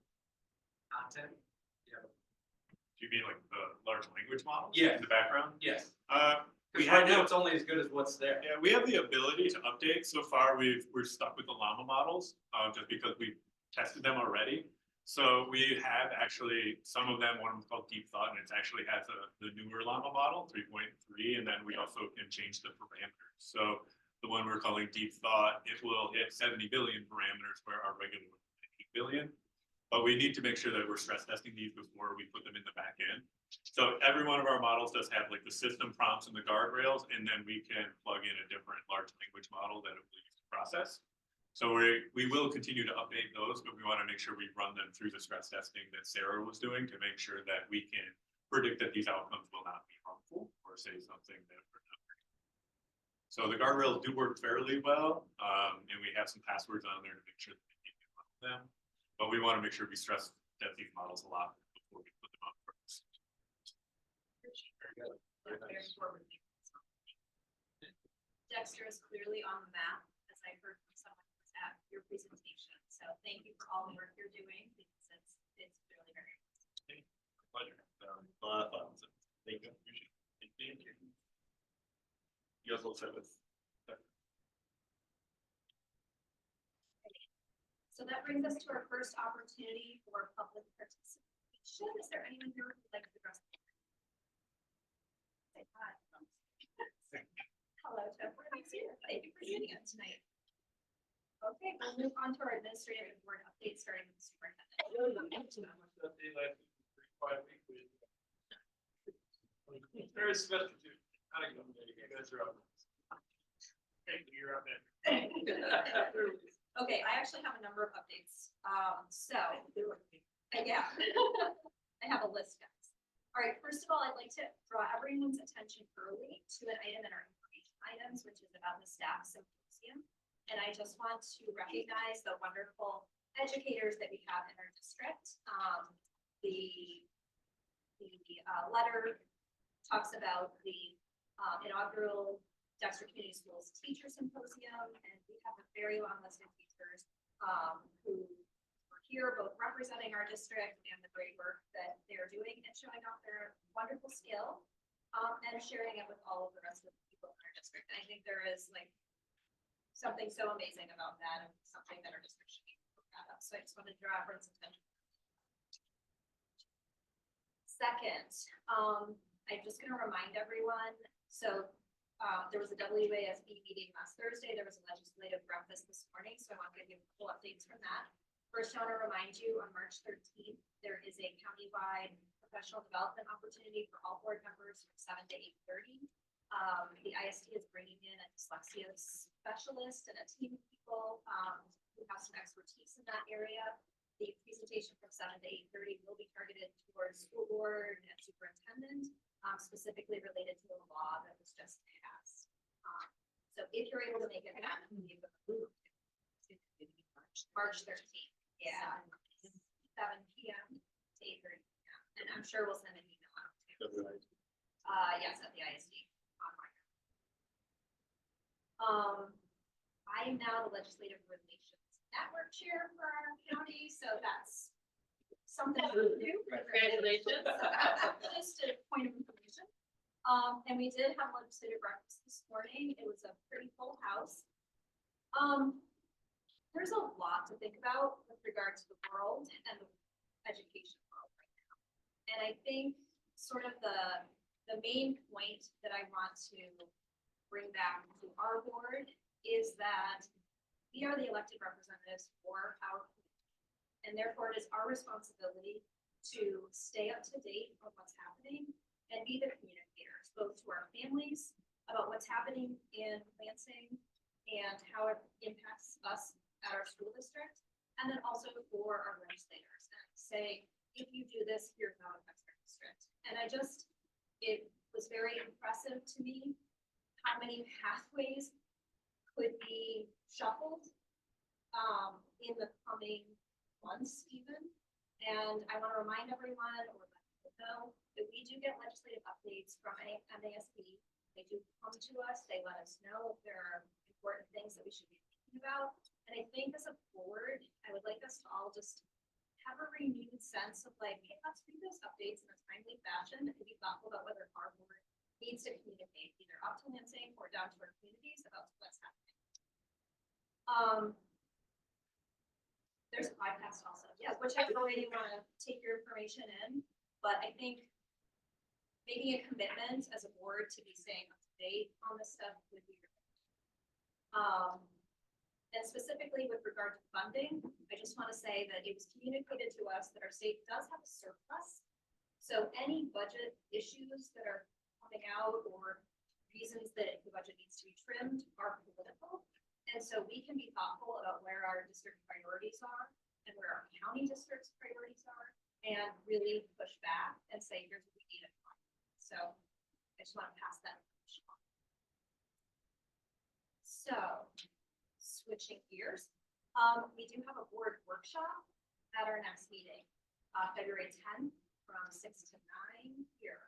content? Yeah. Do you mean like the large language model? Yeah. In the background? Yes. We Because have right now the- it's only as good as what's there. Yeah, we have the ability to update. So far, we're stuck with the llama models, just because we tested them already. So we have actually, some of them, one of them is called Deep Thought, and it actually has the newer llama model, 3.3, and then we also can change the parameters. So the one we're calling Deep Thought, it will hit 70 billion parameters where our regular one is 8 billion. But we need to make sure that we're stress testing these before we put them in the back end. So every one of our models does have like the system prompts and the guardrails, and then we can plug in a different large language model that it will use to process. So we will continue to update those, but we want to make sure we run them through the stress testing that Sarah was doing to make sure that we can predict that these outcomes will not be harmful or say something that we're not. So the guardrails do work fairly well, and we have some passwords on there to make sure that we can run them. But we want to make sure we stress that these models a lot before we put them up first. Yeah, very forward thinking. Dexter is clearly on the map, as I heard from someone who was at your presentation. So thank you for all the work you're doing because it's clearly very. Pleasure. A lot of fun. So, thank you. Appreciate it. Thank you. You guys all set with? So that brings us to our first opportunity for public participation. Is there anyone here who would like to address? Say hi. Hello, Jeff. We're here. Thank you for joining us tonight. Okay, we'll move on to our administrative and board updates starting with the superintendent. Very semester two. I don't know, you guys are up. Hey, you're up there. Okay, I actually have a number of updates. Yeah, I have a list, guys. All right, first of all, I'd like to draw everyone's attention early to an item in our information items, which is about the staff symposium. And I just want to recognize the wonderful educators that we have in our district. The letter talks about the inaugural Dexter Community Schools Teacher Symposium, and we have a very long list of teachers who are here, both representing our district and the great work that they're doing and showing off their wonderful skill and sharing it with all of the rest of the people in our district. And I think there is like something so amazing about that and something that our district should be proud of. So I just wanted to draw everyone's attention. Second, I'm just going to remind everyone. So there was a WASB meeting last Thursday. There was a legislative breakfast this morning. So I want to give you a couple updates from that. First, I want to remind you on March 13th, there is a countywide professional development opportunity for all board members from 7 to 8:30. The ISD is bringing in a dyslexia specialist and a team of people who have some expertise in that area. The presentation from 7 to 8:30 will be targeted towards school board and superintendent, specifically related to the law that was just passed. So if you're able to make it happen, March 13th, yeah, 7 p.m. to 8:30 p.m. And I'm sure we'll send an email out too. Yes, at the ISD online. I am now the Legislative Relations Network Chair for our county, so that's something new. Congratulations. Just a point of information. And we did have legislative breakfast this morning. It was a pretty full house. There's a lot to think about with regard to the world and the education world right now. And I think sort of the main point that I want to bring back to our board is that we are the elected representatives for our community. And therefore it is our responsibility to stay up to date on what's happening and be the communicators, both to our families about what's happening in Lansing and how it impacts us at our school district, and then also for our legislators and say, if you do this, here's how it affects our district. And it was very impressive to me how many pathways could be shuffled in the coming months even. And I want to remind everyone or let people know that we do get legislative updates from MASB. They do come to us. They let us know if there are important things that we should be thinking about. And I think as a board, I would like us to all just have a renewed sense of like, hey, let's read those updates in a timely fashion and be thoughtful about whether our board needs to communicate either up to Lansing or down to our communities about what's happening. There's a podcast also, yeah, whichever way you want to take your information in, but I think making a commitment as a board to be staying up to date on this stuff would be great. And specifically with regard to funding, I just want to say that it was communicated to us that our state does have a surplus. So any budget issues that are coming out or reasons that the budget needs to be trimmed are political. And so we can be thoughtful about where our district priorities are and where our county district's priorities are, and really push back and say, here's what we need. So I just want to pass that. on. So, switching gears, we do have a board workshop at our next meeting, February 10th from 6 to 9 here.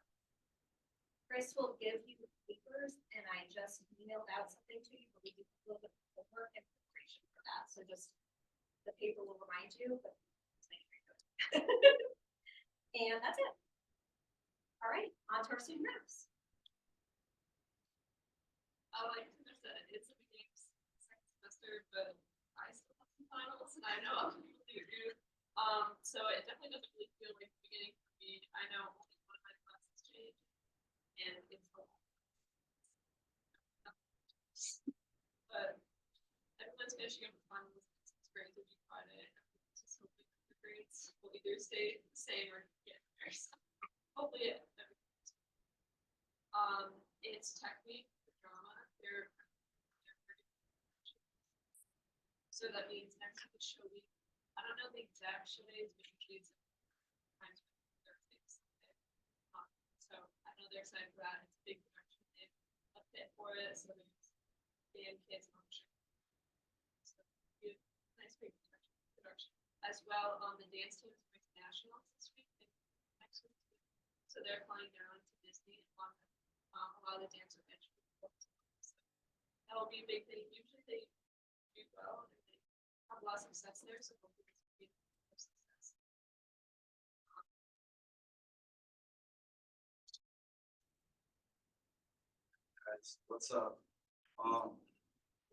Chris will give you the papers, and I just emailed out something to you, but we do a little bit of homework and preparation for that. So just the paper will remind you, but it's not very good. And that's it. All right, on to our student reps. Like I said, it's the beginning of second semester, but I still have some finals, and I know other people do too. So it definitely doesn't really feel like the beginning for me. I know only one of my classes changed, and it's a lot. But everyone's finishing up with finals. It's great to be Friday. Just hoping the grades will either stay the same or get better. So hopefully it. It's tech week for drama. They're pretty. So that means next week is show week. I don't know the exact show days, but usually it's times Thursdays. So I know they're excited for that. It's a big production. They have a fit for it. So there's band kids function. So nice big production. As well, the dance team is going to nationals this week and next week. So they're flying down to Disney and London. A lot of the dancer eventually. So that'll be a big thing. Usually they do well and they have a lot of success there. So hopefully this will be a success. Guys, what's up?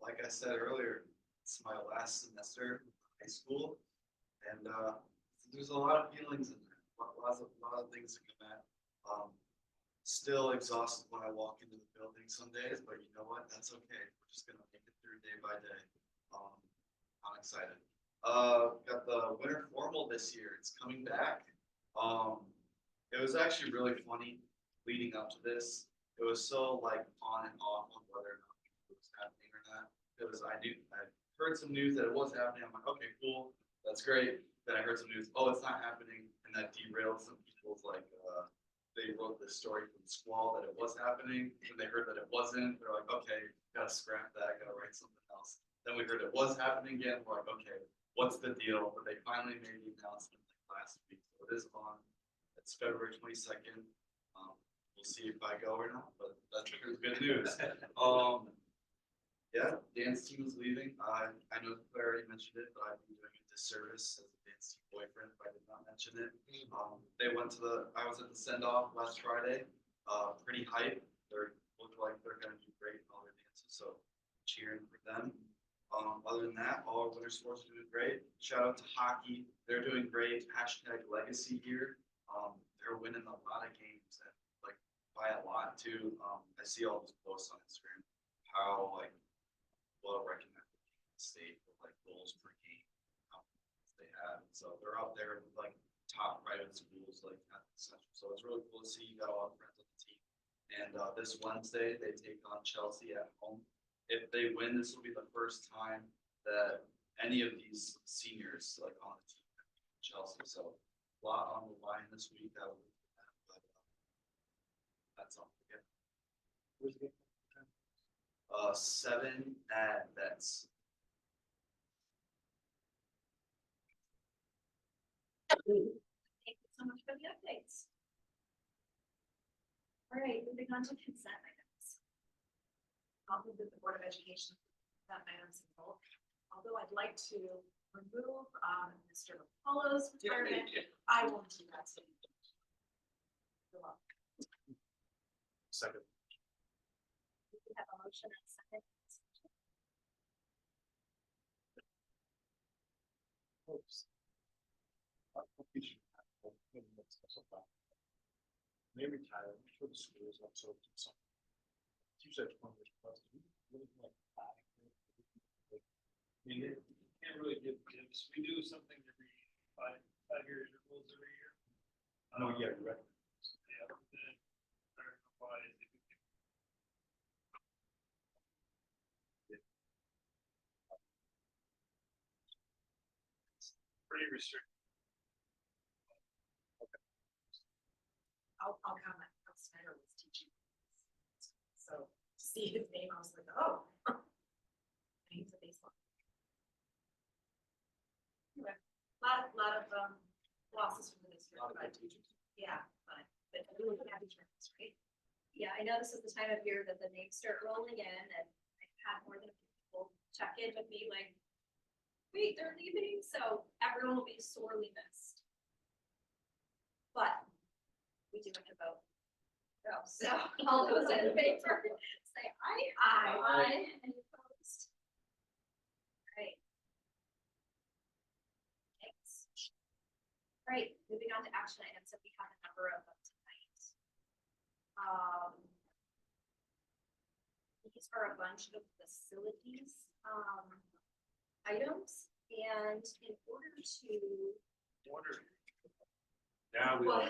Like I said earlier, it's my last semester of high school, and there's a lot of feelings in there, lots of things to come at. Still exhausted when I walk into the building some days, but you know what? That's okay. We're just gonna make it through day by day. I'm excited. Got the winter formal this year. It's coming back. It was actually really funny leading up to this. It was so like on and off on whether or not it was happening or not. Because I heard some news that it was happening. I'm like, okay, cool, that's great. Then I heard some news, oh, it's not happening, and that derailed some people's like. They wrote this story from Squall that it was happening, and they heard that it wasn't. They're like, okay, gotta scrap that, gotta write something else. Then we heard it was happening again. We're like, okay, what's the deal? But they finally made the announcement like last week, so it is on. It's February 22nd. We'll see if I go or not, but that's good news. Yeah, dance team is leaving. I know Claire already mentioned it, but I've been doing a disservice as a dance team boyfriend if I did not mention it. They went to I was at the send off last Friday. Pretty hype. They look like they're gonna do great in all their dances, so cheering for them. Other than that, all our winter sports are doing great. Shout out to hockey. They're doing great. Hashtag legacy here. They're winning a lot of games and like by a lot too. I see all those posts on Instagram, how like well recognized state with like goals per game they have. So they're up there with like top private schools like at the Central. So it's really cool to see you got a lot of friends on the team. And this Wednesday they take on Chelsea at home. If they win, this will be the first time that any of these seniors like on the team Chelsea. So a lot on the line this week. That will be but that's all. Yeah. 7 at Vets. Thank you so much for the updates. All right, moving on to consent items. I'll move that the Board of Education consent items in bulk. Although I'd like to remove Mr. Apollo's retirement, I won't do that today. You're welcome. Second. We have a motion and a second. They retire, I'm sure the school is also something. You said 20 years plus. Like 5. I mean, you can't really give tips. We do something every 5 year intervals every year. No, yeah, you're right. Yeah, but then, I don't know why, pretty restricted. I'll comment, how Snyder was teaching. So, to see his name, I was like, oh. He's a baseline. Anyway, lot of, losses from the district, A lot of but, good teachers. yeah, but we look at these records, right? Yeah, I know this is the time of year that the names start rolling in, and I've had more than a few people check in with me like, wait, they're leaving, so everyone will be sorely missed. But we do have to vote. So all those in favor, say aye. Aye. Any opposed? Right. Thanks. Right, moving on to action items, that we have a number of them tonight. These are a bunch of facilities, items, and in order to. Now we. Well,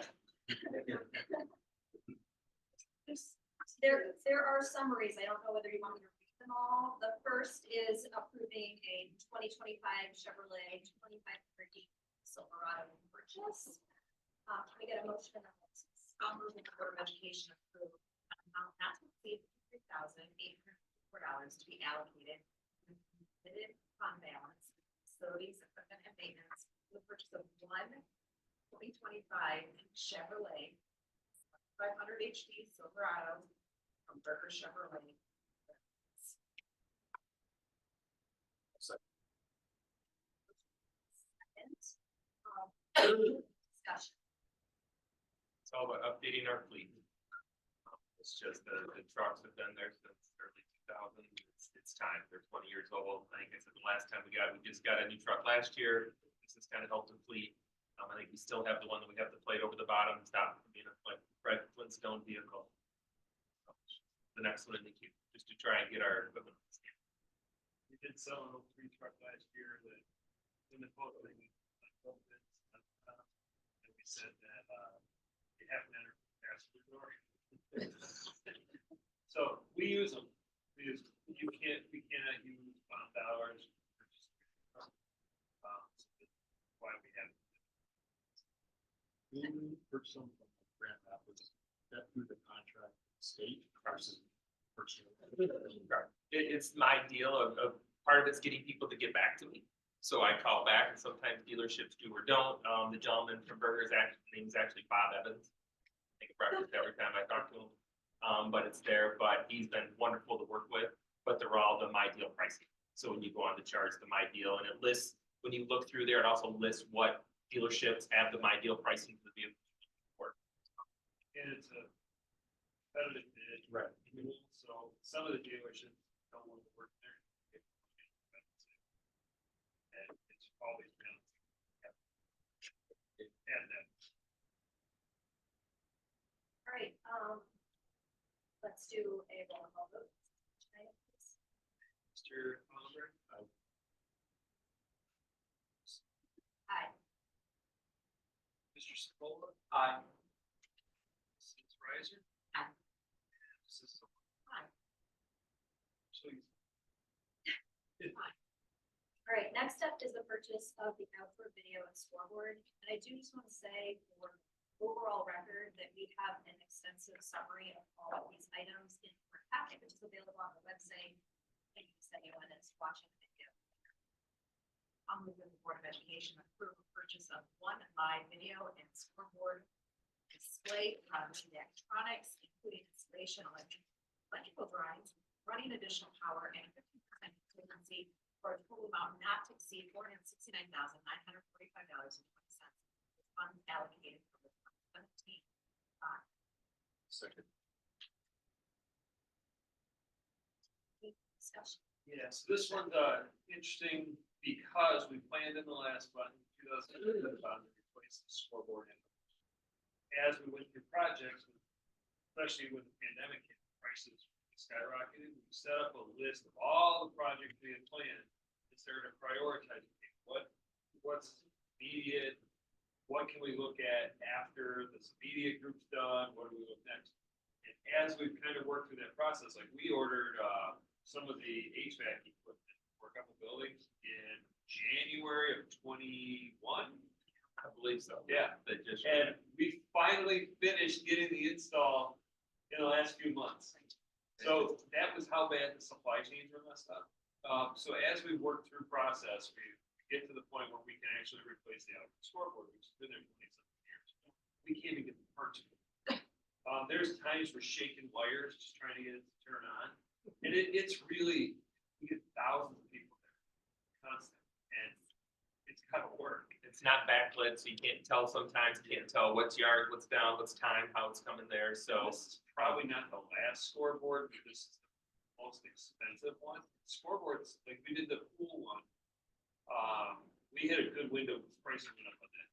there are summaries. I don't know whether you want me to read them all. The first is approving a 2025 Chevrolet 2530 Silverado purchase. Can we get a motion on that? I'll move the Board of Education approve an amount not to exceed $3,854 to be allocated from committed fund balance, facilities, equipment, and maintenance for the purchase of one 2025 Chevrolet 500 HD Silverado from Berger Chevrolet. Second, discussion. It's all about updating our fleet. It's just the trucks have been there since early 2000. It's time. They're 20 years old. I think I said the last time we just got a new truck last year. This has kind of helped the fleet. I think we still have the one that we have the plate over the bottom, stop from being a Fred Flintstone vehicle. The next one in the queue, just to try and get our equipment. We did sell an 03 truck last year that in the quote, and we said that, you have to enter past the door. So we use them, because we cannot use bond dollars. Why we have. We purchased them from Grand Rapids, that through the contract state versus purchasing. It's my deal of part of it's getting people to get back to me. So I call back, and sometimes dealerships do or don't. The gentleman from Berger's name is actually Bob Evans. I think breakfast every time I talk to him. But it's there, but he's been wonderful to work with, but they're all the My Deal pricing. So when you go on the charts, the My Deal, and it lists, when you look through there, it also lists what dealerships have the My Deal pricing for the vehicle. And it's a competitive bid. Right. So some of the dealerships don't want to work there. And it's always been. And then. All right, let's do a roll call vote. Mr. Palmer. Aye. Mr. Secola. Aye. Mrs. Riser. Aye. Mrs. Aye. So you. All right, next up is the purchase of the outdoor video and scoreboard. And I do just want to say for overall record that we have an extensive summary of all of these items in our packet, which is available on the website. Thank you to anyone that's watching the video. I'll move that the Board of Education approve the purchase of one live video and scoreboard display from electronics, including installation, electrical drawings, running additional power, and 50% frequency for a total amount not to exceed $469,945.20. Funds allocated for the 2017. Second. Discussion. Yeah, so this one's interesting because we planned in the last one, 2015, to replace the scoreboard. As we went through projects, especially when the pandemic hit, prices skyrocketed. We set up a list of all the projects we had planned and started to prioritize what's immediate, what can we look at after this immediate group's done, what do we look next? And as we've kind of worked through that process, like we ordered some of the HVAC equipment for a couple buildings in January of 21. I believe so. Yeah. They just. And we finally finished getting the install in the last few months. So that was how bad the supply chains were messed up. So as we work through process, we get to the point where we can actually replace the outdoor scoreboard, which has been there 20-something years. We can't even get the parts. There's times we're shaking wires, just trying to get it to turn on. And it's really, we get thousands of people there, constant, and it's gotta work. It's not backlit, so you can't tell sometimes, you can't tell what's yard, what's down, what's time, how it's coming there, so. This is probably not the last scoreboard, but this is the most expensive one. Scoreboards, like we did the pool one. We had a good window, with prices went up on that.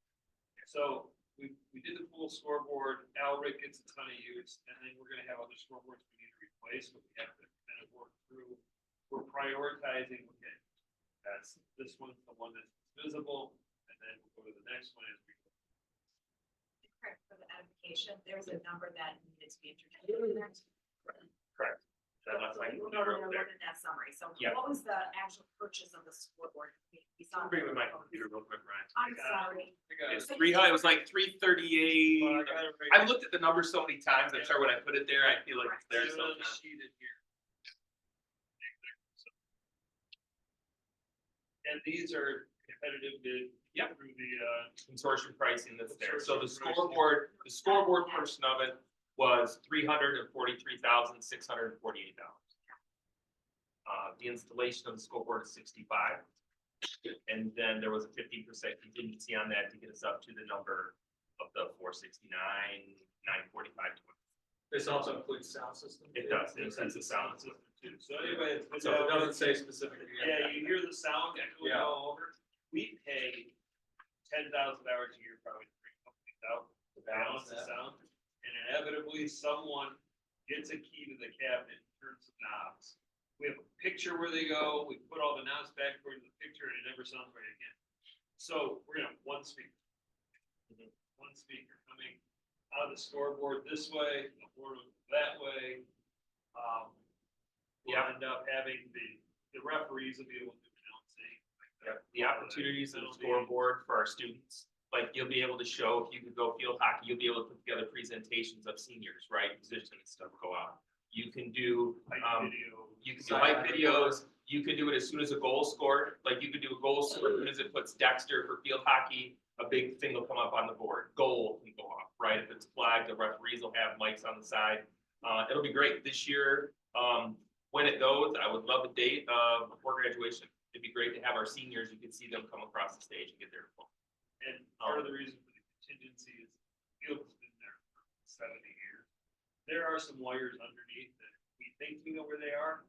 So we did the pool scoreboard, Alric gets a ton of use, and then we're gonna have other scoreboards we need to replace, but we have to kind of work through. We're prioritizing, okay, this one's the one that's visible, and then we'll go to the next one as we go. Correct, for the edification, there's a number that needed to be introduced. Correct. That last line. No, in that summary, so Yep. what was the actual purchase of the scoreboard? We saw. Bring with my computer real quick, Ryan. I'm sorry. It's it was like 338. I've looked at the number so many times, I'm sure when I put it there, I feel like it's there There's another sometimes. sheet in here. And these are competitive bid. Yep. Through the, Consortium pricing that's there. So the Consortium pricing. the scoreboard portion of it was $343,648. The installation of the scoreboard is $65. And then there was a 15% contingency on that to get us up to the number of the $469, $945. This also includes sound system? It does, it includes the sound system too. So anyway. So it doesn't say specifically. Yeah, you hear the sound echoing Yeah. all over. We pay $10,000 a year probably to bring companies out to balance the sound. And inevitably, someone gets a key to the cabinet, turns some knobs. We have a picture where they go, we put all the knobs back according to the picture, and it never sounds right again. So we're gonna have one speaker. One speaker coming out of the scoreboard this way, the board that way. We'll end up having the referees will be able to do announcing. The opportunities of the scoreboard for our students, like you'll be able to show, if you could go field hockey, you'll be able to put together presentations of seniors, right? Position and stuff go out. You can do, Video. you can do live videos, you can do it as soon as a goal scored, like you could do a goal scored, as soon as it puts Dexter for field hockey, a big thing will come up on the board, goal can go up, right? If it's flagged, the referees will have mics on the side. It'll be great this year, when it goes, I would love a date before graduation. It'd be great to have our seniors, you can see them come across the stage and get their phone. And part of the reason for the contingency is the field's been there for 70 years. There are some wires underneath that we think we know where they are.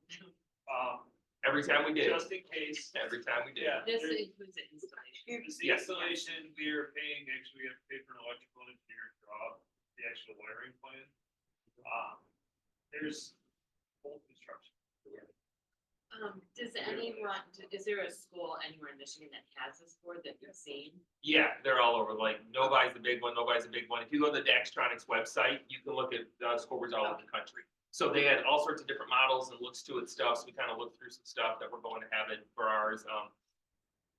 Every time we did, Just in case. every time we did. Yeah. This there- includes the installation. It's the Yes. installation, we are paying, actually, we have to pay for an electrical engineer to draw the actual wiring plan. There's whole construction. Does anyone, is there a school anywhere in Michigan that has this board that you've seen? Yeah, they're all over, like, nobody's the big one, nobody's a big one. If you go to the Daxtronics website, you can look at scoreboards all over the country. So they had all sorts of different models and looks to it stuff, so we kind of looked through some stuff that we're going to have it for ours.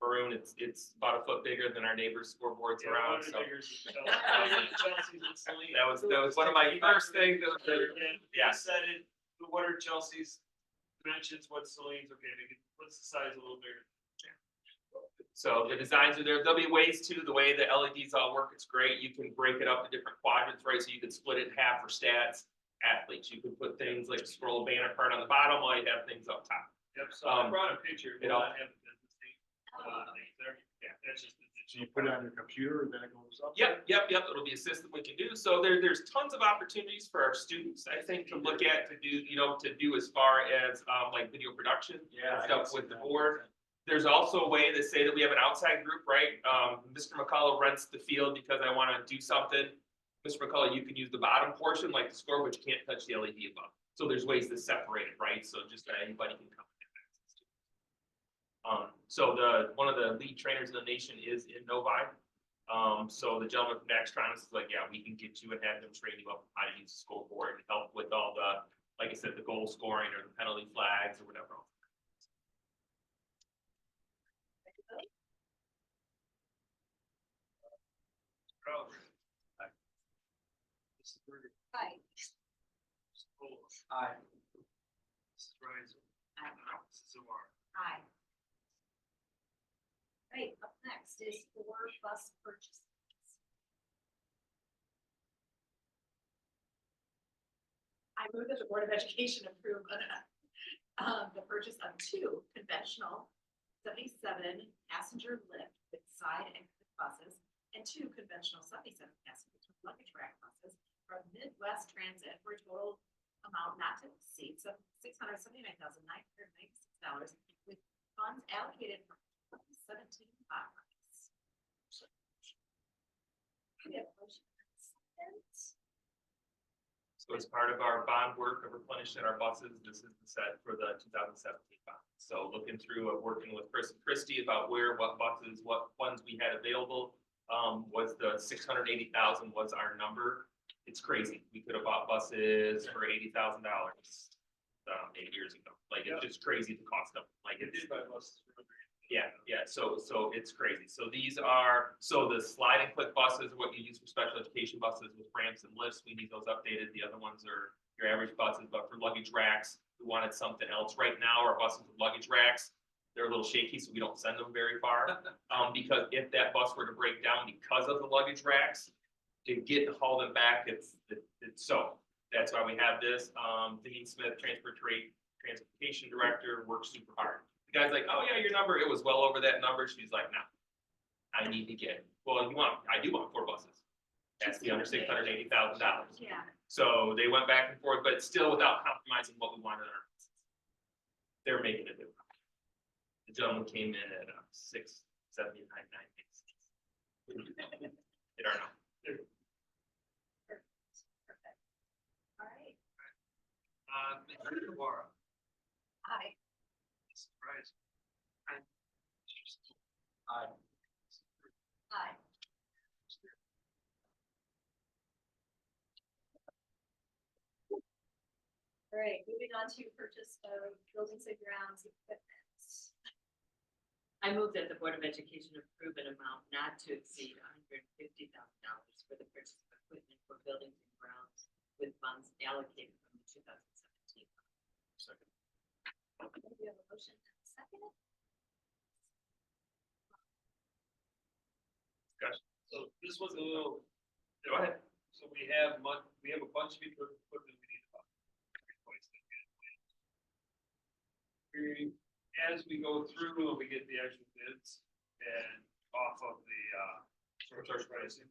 Maroon, it's about a foot bigger than our neighbor's scoreboards Yeah, around, one of the so. bigger Chelsea's and Celine. That was one of my first things, that was the- And yeah. I said it, but what are Chelsea's dimensions, what's Celine's, okay, what's the size a little bigger? So the designs are there. There'll be ways too, the way the LEDs all work, it's great. You can break it up into different quadrants, right? So you can split it in half for stats, athletes. You can put things like scroll a banner card on the bottom while you have things up top. Yep, so I Um, brought a picture, it we'll all- not have the business name. Things there. Yeah, that's just. So you put it on your computer, then it goes up? Yep. It'll be a system we can do. So there's tons of opportunities for our students, I think, to look at, to do, to do as far as, like video production. Yeah. Stuff with the board. There's also a way to say that we have an outside group, right? Mr. McCullough rents the field because I want to do something. Mr. McCullough, you can use the bottom portion like the score, but you can't touch the LED above. So there's ways to separate it, right? So just that anybody can come and have access to it. So one of the lead trainers in the nation is in Novi. So the gentleman from Daxtronics is like, yeah, we can get you and have them train you up how to use the scoreboard and help with all the, like I said, the goal scoring or the penalty flags or whatever. Mrs. Bruder, Aye. Mr. Cole, Aye. Mrs. Riser, Aye. Mrs. Zimmer. Aye. Right, up next is for bus purchases. I move that the Board of Education approve the purchase of 2 conventional 77 passenger lift with side and buses and 2 conventional 77 passenger luggage rack buses from Midwest Transit for a total amount not to exceed $679,996 with funds allocated from 2017 funds. We have a motion and a second. So as part of our bond work of replenishing our buses, this is the set for the 2017 bond. So looking through, working with Chris and Christie about what buses, what funds we had available. Was the 680,000 was our number. It's crazy. We could have bought buses for $80,000 8 years ago. Like, it's just crazy the cost of, like, It it's. did buy buses for under. Yeah, so it's crazy. So these are, so the slide and click buses are what you use for special education buses with ramps and lifts. We need those updated. The other ones are your average buses, but for luggage racks, we wanted something else. Right now, our buses with luggage racks, they're a little shaky, so we don't send them very far. Because if that bus were to break down because of the luggage racks, to get hauled them back, it's so that's why we have this. Dean Smith, transportation director, works super hard. The guy's like, oh yeah, your number, it was well over that number. She's like, no, I need to get, well, I do want 4 buses. That's the under $680,000. Yeah. So they went back and forth, but still without compromising what we wanted in our buses. They're making a difference. The gentleman came in at 679,986. It are not. Perfect. All right. Mr. Navarro, Aye. Mrs. Riser. Aye. Aye. All right, moving on to purchase of buildings and grounds equipment. I move that the Board of Education approve an amount not to exceed $150,000 for the purchase of equipment for buildings and grounds with funds allocated from the 2017. Second. We have a motion and a second. So this was a little, Go ahead. so we have a bunch of equipment we need to buy. Replace that. As we go through and we get the actual bids and off of the, source pricing.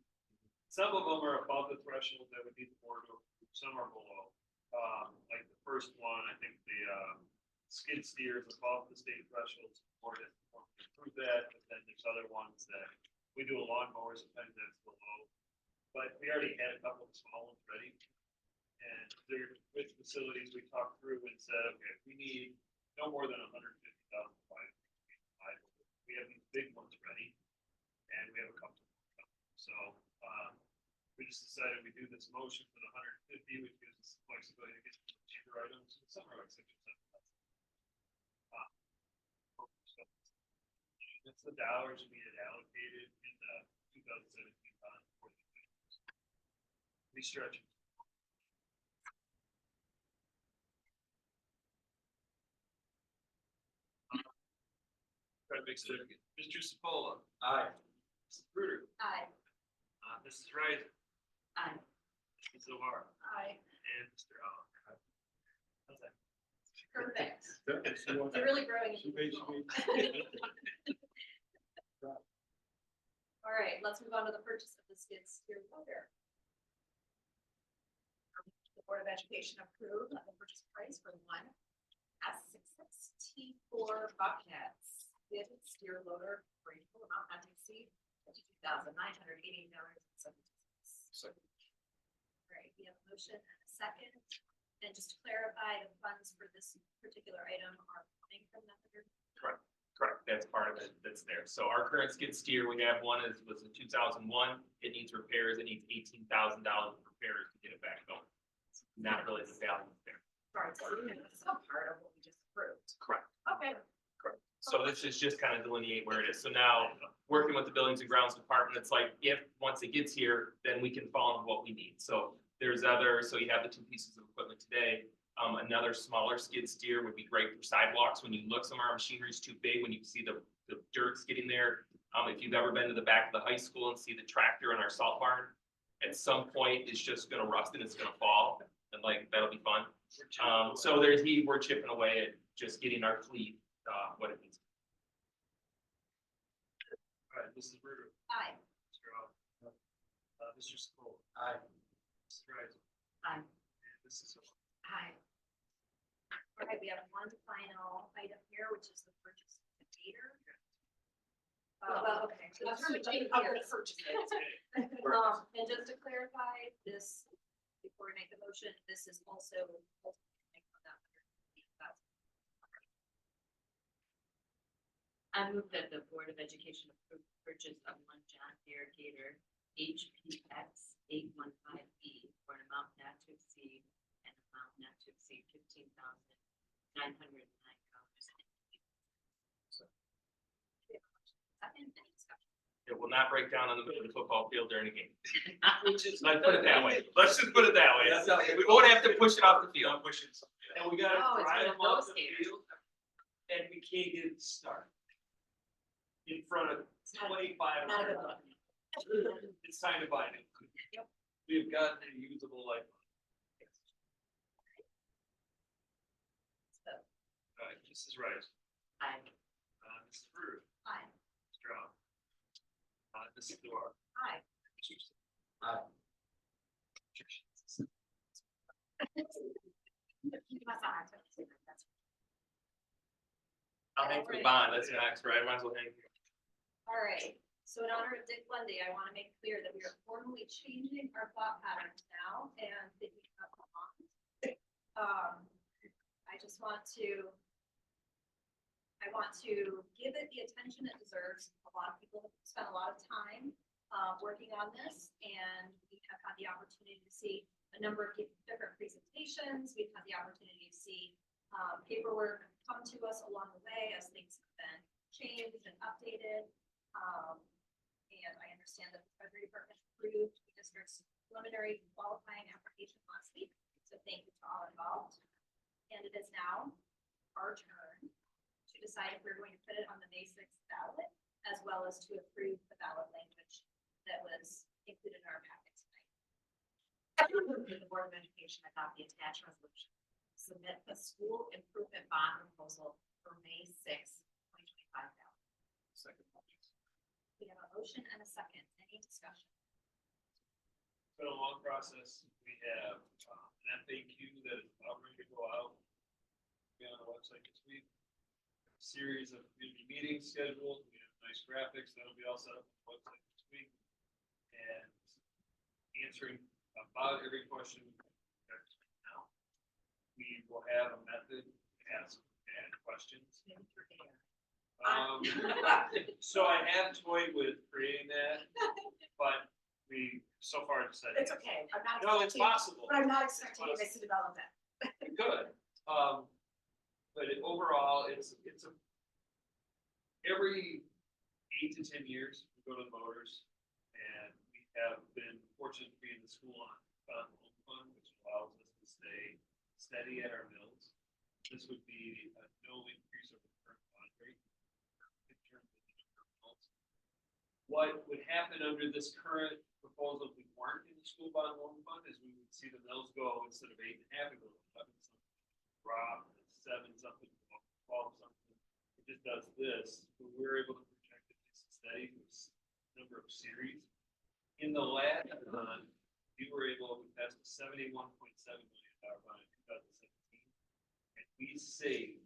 Some of them are above the threshold that we need the board to approve, some are below. Like the first one, I think the, skid steer is above the state threshold, board has to approve that, but then there's other ones that we do a lawnmower, sometimes that's below. But we already had a couple of small ones ready. And they're with facilities, we talked through and said, okay, we need no more than 150,000. We have these big ones ready and we have a couple. So, we just decided we do this motion for the 150, which gives us flexibility to get cheaper items. Some are like 6 or 7. That's the dollars we had allocated in the 2017 bond for the. We stretch it. Try to mix it again. Mr. Sepola. Aye. Mrs. Bruder. Aye. Mrs. Riser. Aye. Mrs. Zimmer. Aye. And Mr. Allen. How's that? Perfect. She wants- You're really growing. she made- she made- All right, let's move on to the purchase of the skid steer loader. The Board of Education approve the purchase price for 1 S66T4 Buckheads skid steer loader for a total amount not to exceed $52,980.70. Second. All right, we have a motion and a second. And just to clarify, the funds for this particular item are coming from that. Correct, that's part of it, that's there. So our current skid steer, we have one was a 2001, it needs repairs, it needs $18,000 repairs to get it back going. It's not really the value there. Sorry, so it's a part of what we just approved. Correct. Okay. So this is just kind of delineate where it is. So now, working with the buildings and grounds department, it's like, if, once it gets here, then we can fall into what we need. So There's other, so you have the two pieces of equipment today. Another smaller skid steer would be great for sidewalks. When you look, some of our machinery is too big, when you see the dirt's getting there. If you've ever been to the back of the high school and see the tractor in our salt barn, at some point, it's just gonna rust and it's gonna fall, and like, that'll be fun. So we're chipping away at just getting our fleet, what it needs. All right, Mrs. Bruder. Aye. Mr. Mr. Spole. Aye. Mrs. Rice. Aye. And Mrs. Hill. Hi. All right, we have one final item here, which is the purchase of the gator. Well, okay. So I'm it's gonna switching gears. purchase it. And just to clarify, this, before we make the motion, this is also. I move that the Board of Education approve the purchase of one John Deere Gator HPX 815B for an amount not to exceed $15,909. Second, any discussion? It will not break down on the middle of the football field during a game. Which is. Let's put it that way. Let's just put it that way. That's not- We won't have to push it off the field. Not pushing something. And we gotta Oh, it's drive one of them off those the gators. field, and we can't get it to start. In front of It's not- 25. not a good look. It's time to buy it. Yep. We've got a usable life. So, All right, Mrs. Rice, Aye. Mrs. Brewer, aye. Mr. Rob. Mrs. Dewar. Aye. Aye. I'll hang for the bond, that's next, right? Might as well hang. All right, so in honor of Dick Lundy, I want to make clear that we are formally changing our thought patterns now and thinking about the bond. I just want to give it the attention it deserves. A lot of people have spent a lot of time working on this, and we have had the opportunity to see a number of different presentations. We've had the opportunity to see paperwork come to us along the way as things have been changed and updated. And I understand that the Treasury Department approved the district's preliminary qualifying application last week, so thank you to all involved. And it is now our turn to decide if we're going to put it on the May 6th ballot, as well as to approve the ballot language that was included in our packet tonight. The Board of Education adopt the attached resolution. Submit the school improvement bond proposal for May 6th, 2025 ballot. Second. We have a motion and a second. Any discussion? It's been a long process. We have an FAQ that is about ready to go out. Be on the website this week. Series of community meetings scheduled. We have nice graphics. That'll be all set up on the website this week. And answering about every question now. We will have a method to ask and questions. Maybe through air. So I have toyed with creating that, but we so far decided. It's okay. I'm not. No, it's expecting- possible. But I'm not expecting you guys to develop that. Good. But overall, it's every 8 to 10 years, we go to the voters, and we have been fortunate to be in the school on loan fund, which allows us to stay steady at our mills. This would be a no increase over the current bond rate. In terms of the terminals. What would happen under this current proposal if we weren't in the school bond loan fund is we would see the mills go instead of 8.5, it goes 11 something. Drop 7 something, 12 something. It just does this, but we're able to project it steady with number of series. In the last bond, we were able to pass a $71.7 million bond in 2017. And we saved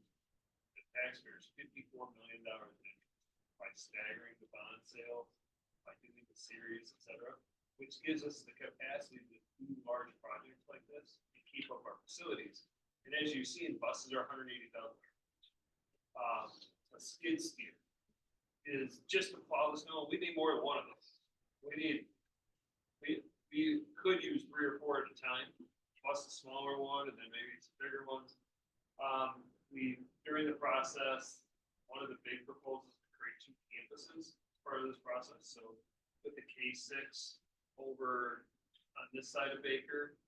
the taxpayers $54 million by staggering the bond sales, by doing the series, et cetera, which gives us the capacity to do large projects like this and keep up our facilities. And as you see, buses are $180,000. A skid steer is just to plow the snow. We need more than one of those. We could use 3 or 4 at a time, plus a smaller one, and then maybe some bigger ones. During the process, one of the big proposals is to create 2 campuses as part of this process. So put the K6 over on this side of Baker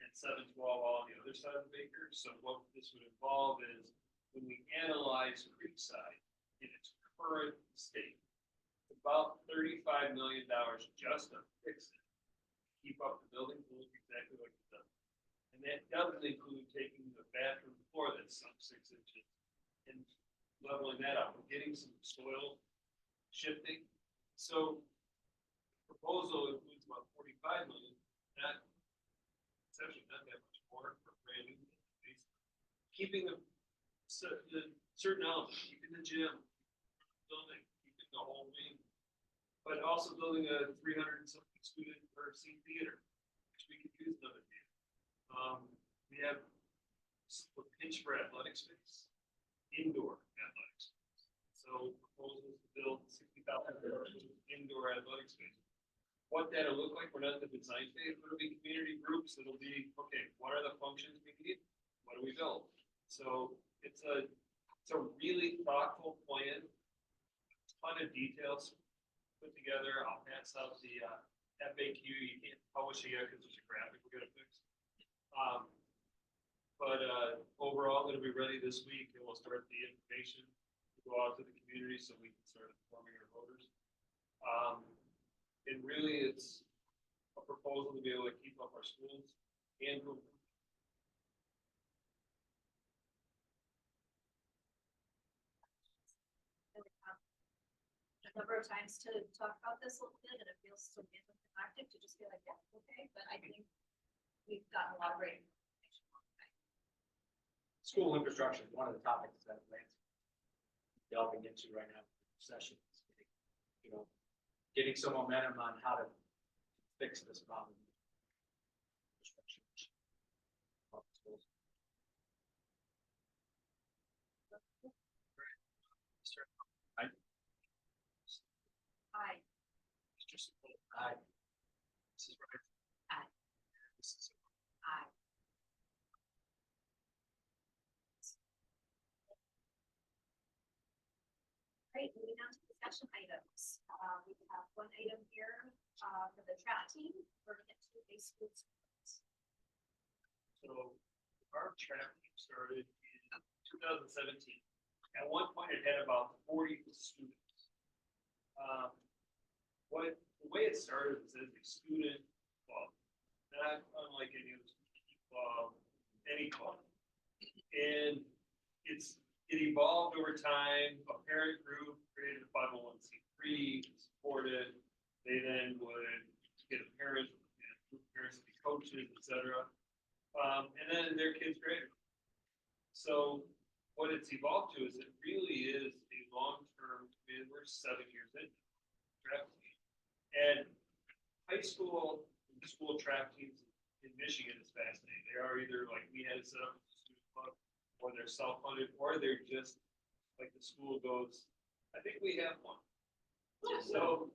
and 712 all on the other side of the Baker. So what this would involve is when we analyze Creekside in its current state, it's about $35 million just to fix it. Keep up the building, to look exactly like it does. And that doesn't include taking the bathroom floor that's some 6 inches and leveling that out, and getting some soil shifting. So proposal includes about 45 million, not, it's actually not that much more for brand new. Keeping the certain elements, keeping the gym, building, keeping the whole wing, but also building a 300 and something student per scene theater, which we could use another day. We have a pinch for athletic space, indoor athletic space. So proposals to build 60,000 indoor athletic space. What that'll look like, we're not in the design phase, but it'll be community groups. It'll be, okay, what are the functions we need? What do we build? So it's a really thoughtful plan, ton of details put together. I'll pass out the FAQ. You can't publish it yet because there's a graphic we're gonna fix. But overall, it'll be ready this week, and we'll start the information to go out to the community so we can start informing our voters. And really, it's a proposal to be able to keep up our schools and move. A number of times to talk about this a little bit, and it feels so anticlimactic to just be like, yeah, okay, but I think we've gotten a lot of great information. School infrastructure is one of the topics that Lance delving into right now, session. You know, getting some momentum on how to fix this problem. Aye. Mr. Support. Aye. Mrs. Wright. Aye. Mrs. Aye. Great, moving on to discussion items. We have one item here, for the track team, we're going to a school. Sports. So our track team started in 2017. At one point, it had about 40 students. The way it started was as a student club, not unlike any other club, any club. And it evolved over time. A parent group created a 501c3, supported. They then would get a parent, parents to be coaches, etc. And then their kids graded. So what it's evolved to is it really is a long-term, we're 7 years in track team. And high school track teams in Michigan is fascinating. They are either like we had set up as a student club, or they're self-funded, or they're just like the school goes, I think we have one. So,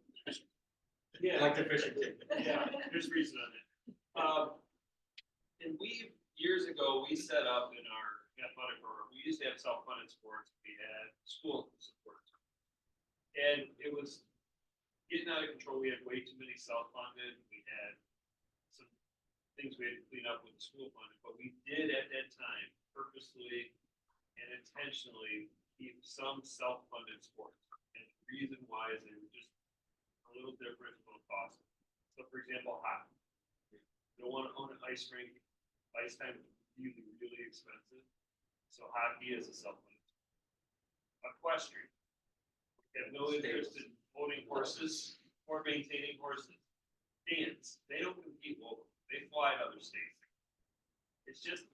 yeah. Like the fishing team. Yeah, there's reason on it. And years ago, we set up in our athletic program, we used to have self-funded sports, we had school support. And it was getting out of control. We had way too many self-funded. We had some things we had to clean up with the school funded, but we did at that time purposely and intentionally keep some self-funded sports. And the reason why is they were just a little different, a little costly. So for example, hockey. You don't want to own an ice rink. Ice time is really, really expensive. So hockey is a self-funded. Equestrian. We have no interest in owning horses or maintaining horses. Dance, they don't compete locally. They fly to other states. It's just.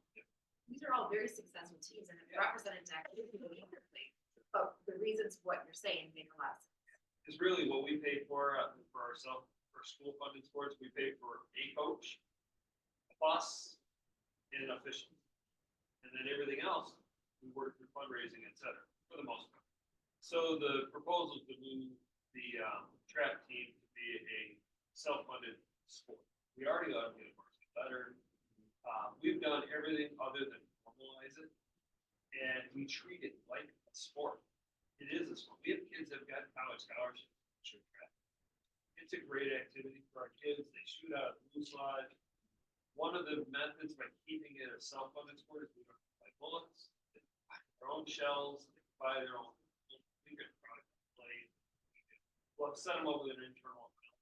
These are all very successful teams and have represented Jackson wonderfully. But the reasons what you're saying make a lot of sense. Is really what we pay for ourselves, for school funded sports. We pay for a coach, a bus, and an official. And then everything else, we work through fundraising, et cetera, for the most part. So the proposal to move the track team to be a self-funded sport. We already got to get a varsity better. We've done everything other than formalize it, and we treat it like a sport. It is a sport. We have kids that have got college scholarships. It's a great activity for our kids. They shoot out of the Moose Lodge. one of the methods by keeping it a self-funded sport is we don't buy bullets, they buy their own shells, they buy their own. Product play. We'll set them up with an internal account,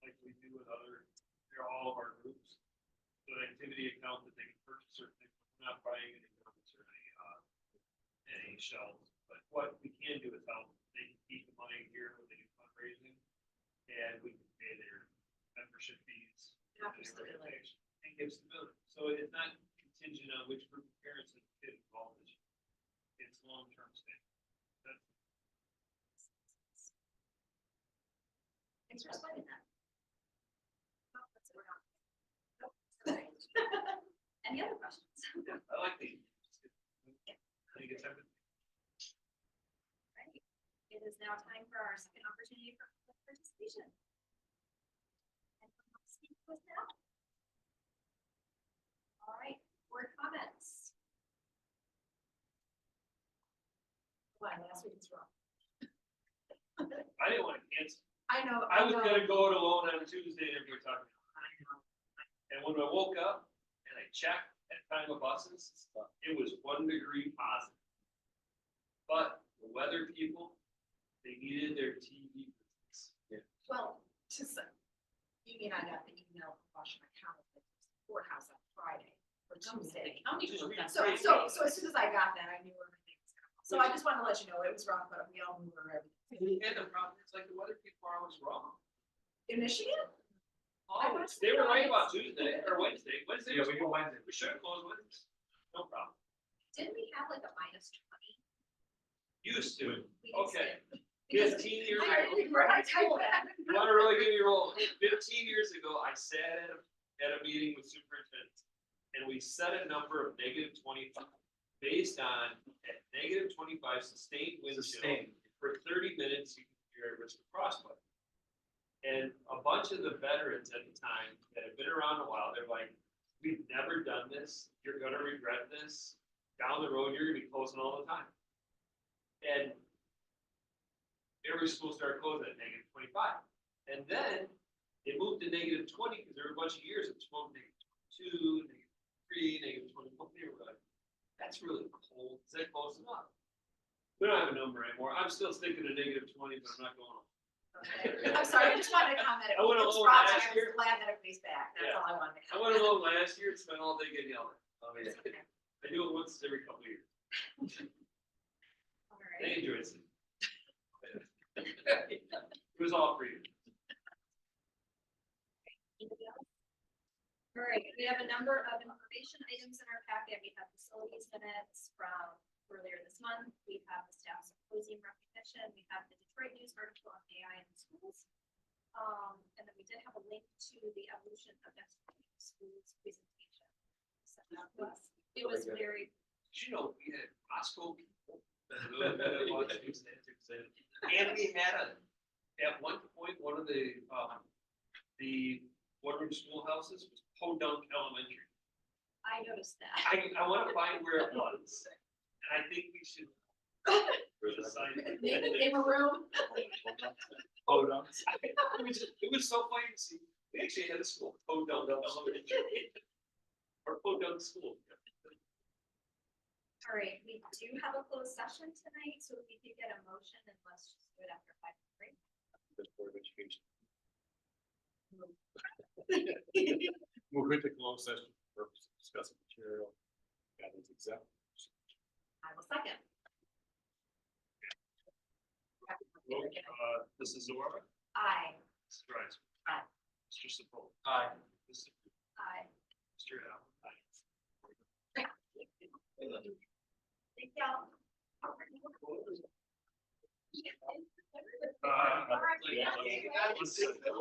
like we do with all of our groups. So an activity account that they can purchase certain things, we're not buying any guns or any shells. But what we can do is help, they can keep the money here when they do fundraising, and we can pay their membership fees. After stability. And give stability, so it's not contingent on which group of parents and kid involved this year. It's long-term stay. Thanks for explaining that. Oh, that's what we're on. Oh, all right. Any other questions? I like the. I think it's everything. Right. It is now time for our second opportunity for public participation. And speak with now. All right, board comments. Why, last week was wrong. I didn't want to cancel. I know. I was gonna go to Lone on Tuesday and we were talking. And when I woke up and I checked at time of buses, it was 1 degree positive. But the weather people, they needed their TV. Well, you mean I got the email from Washington County courthouse on Friday or Tuesday. So as soon as I got that, I knew everything was going on. So I just wanted to let you know it was rough, but we all knew where everything. And the problem is like the weather people are always wrong. In Michigan? Always. They were right about Tuesday or Wednesday. Wednesday. Yeah, was we go cold. Wednesday. We should have closed Wednesday. No problem. Didn't we have like a -20? Used to. We did Okay. say- Because 15 years I ago. didn't realize I would. You want to really get me rolling? 15 years ago, I sat at a meeting with superintendents, and we set a number of -25 based on at -25 sustained wind chill Sustained. for 30 minutes. You can hear at risk of frostbite. And a bunch of the veterans at the time that have been around a while, they're like, "We've never done this. You're going to regret this. Down the road, you're going to be closing all the time." And every school started closing at -25. And then it moved to -20 because there were a bunch of years it was -22, -3, -24. They were like, "That's really cold. Is that close enough?" We don't have a number anymore. I'm still sticking to -20, but I'm not going on. Okay. I'm sorry, I just wanted to comment. I went It's alone rough, last I was year. glad that everybody's back. That's Yeah. all I wanted to I comment. went alone last year and spent all day getting yelled at. It's okay. I do it once every couple of years. All right. They enjoyed it. It was all for you. Anybody else? All right, we have a number of information items in our packet. We have facilities minutes from earlier this month. We have the staff symposium recognition. We have the Detroit News article on AI in schools. And then we did have a link to the evolution of next schools presentation. Sent out to us. It was very, Did you know we had Costco people? that watched these things? And we had at one point, one of the one-room schoolhouses was Podunk Elementary. I noticed that. I want to find where it was, and I think we should. assign it. In a room. It was so funny to see. We actually had a school, Podunk Elementary. Or Podunk School. All right, we do have a closed session tonight, so if we could get a motion and let's just do it after 5:03. Board of Education. Move into closed session for discussing material. That is exempt. I will second. Mrs. Zora, Aye. Mrs. Rice. Aye. Mr. Sepul. Aye. Mr. Aye. Mr. Allen. Thank y'all. All right.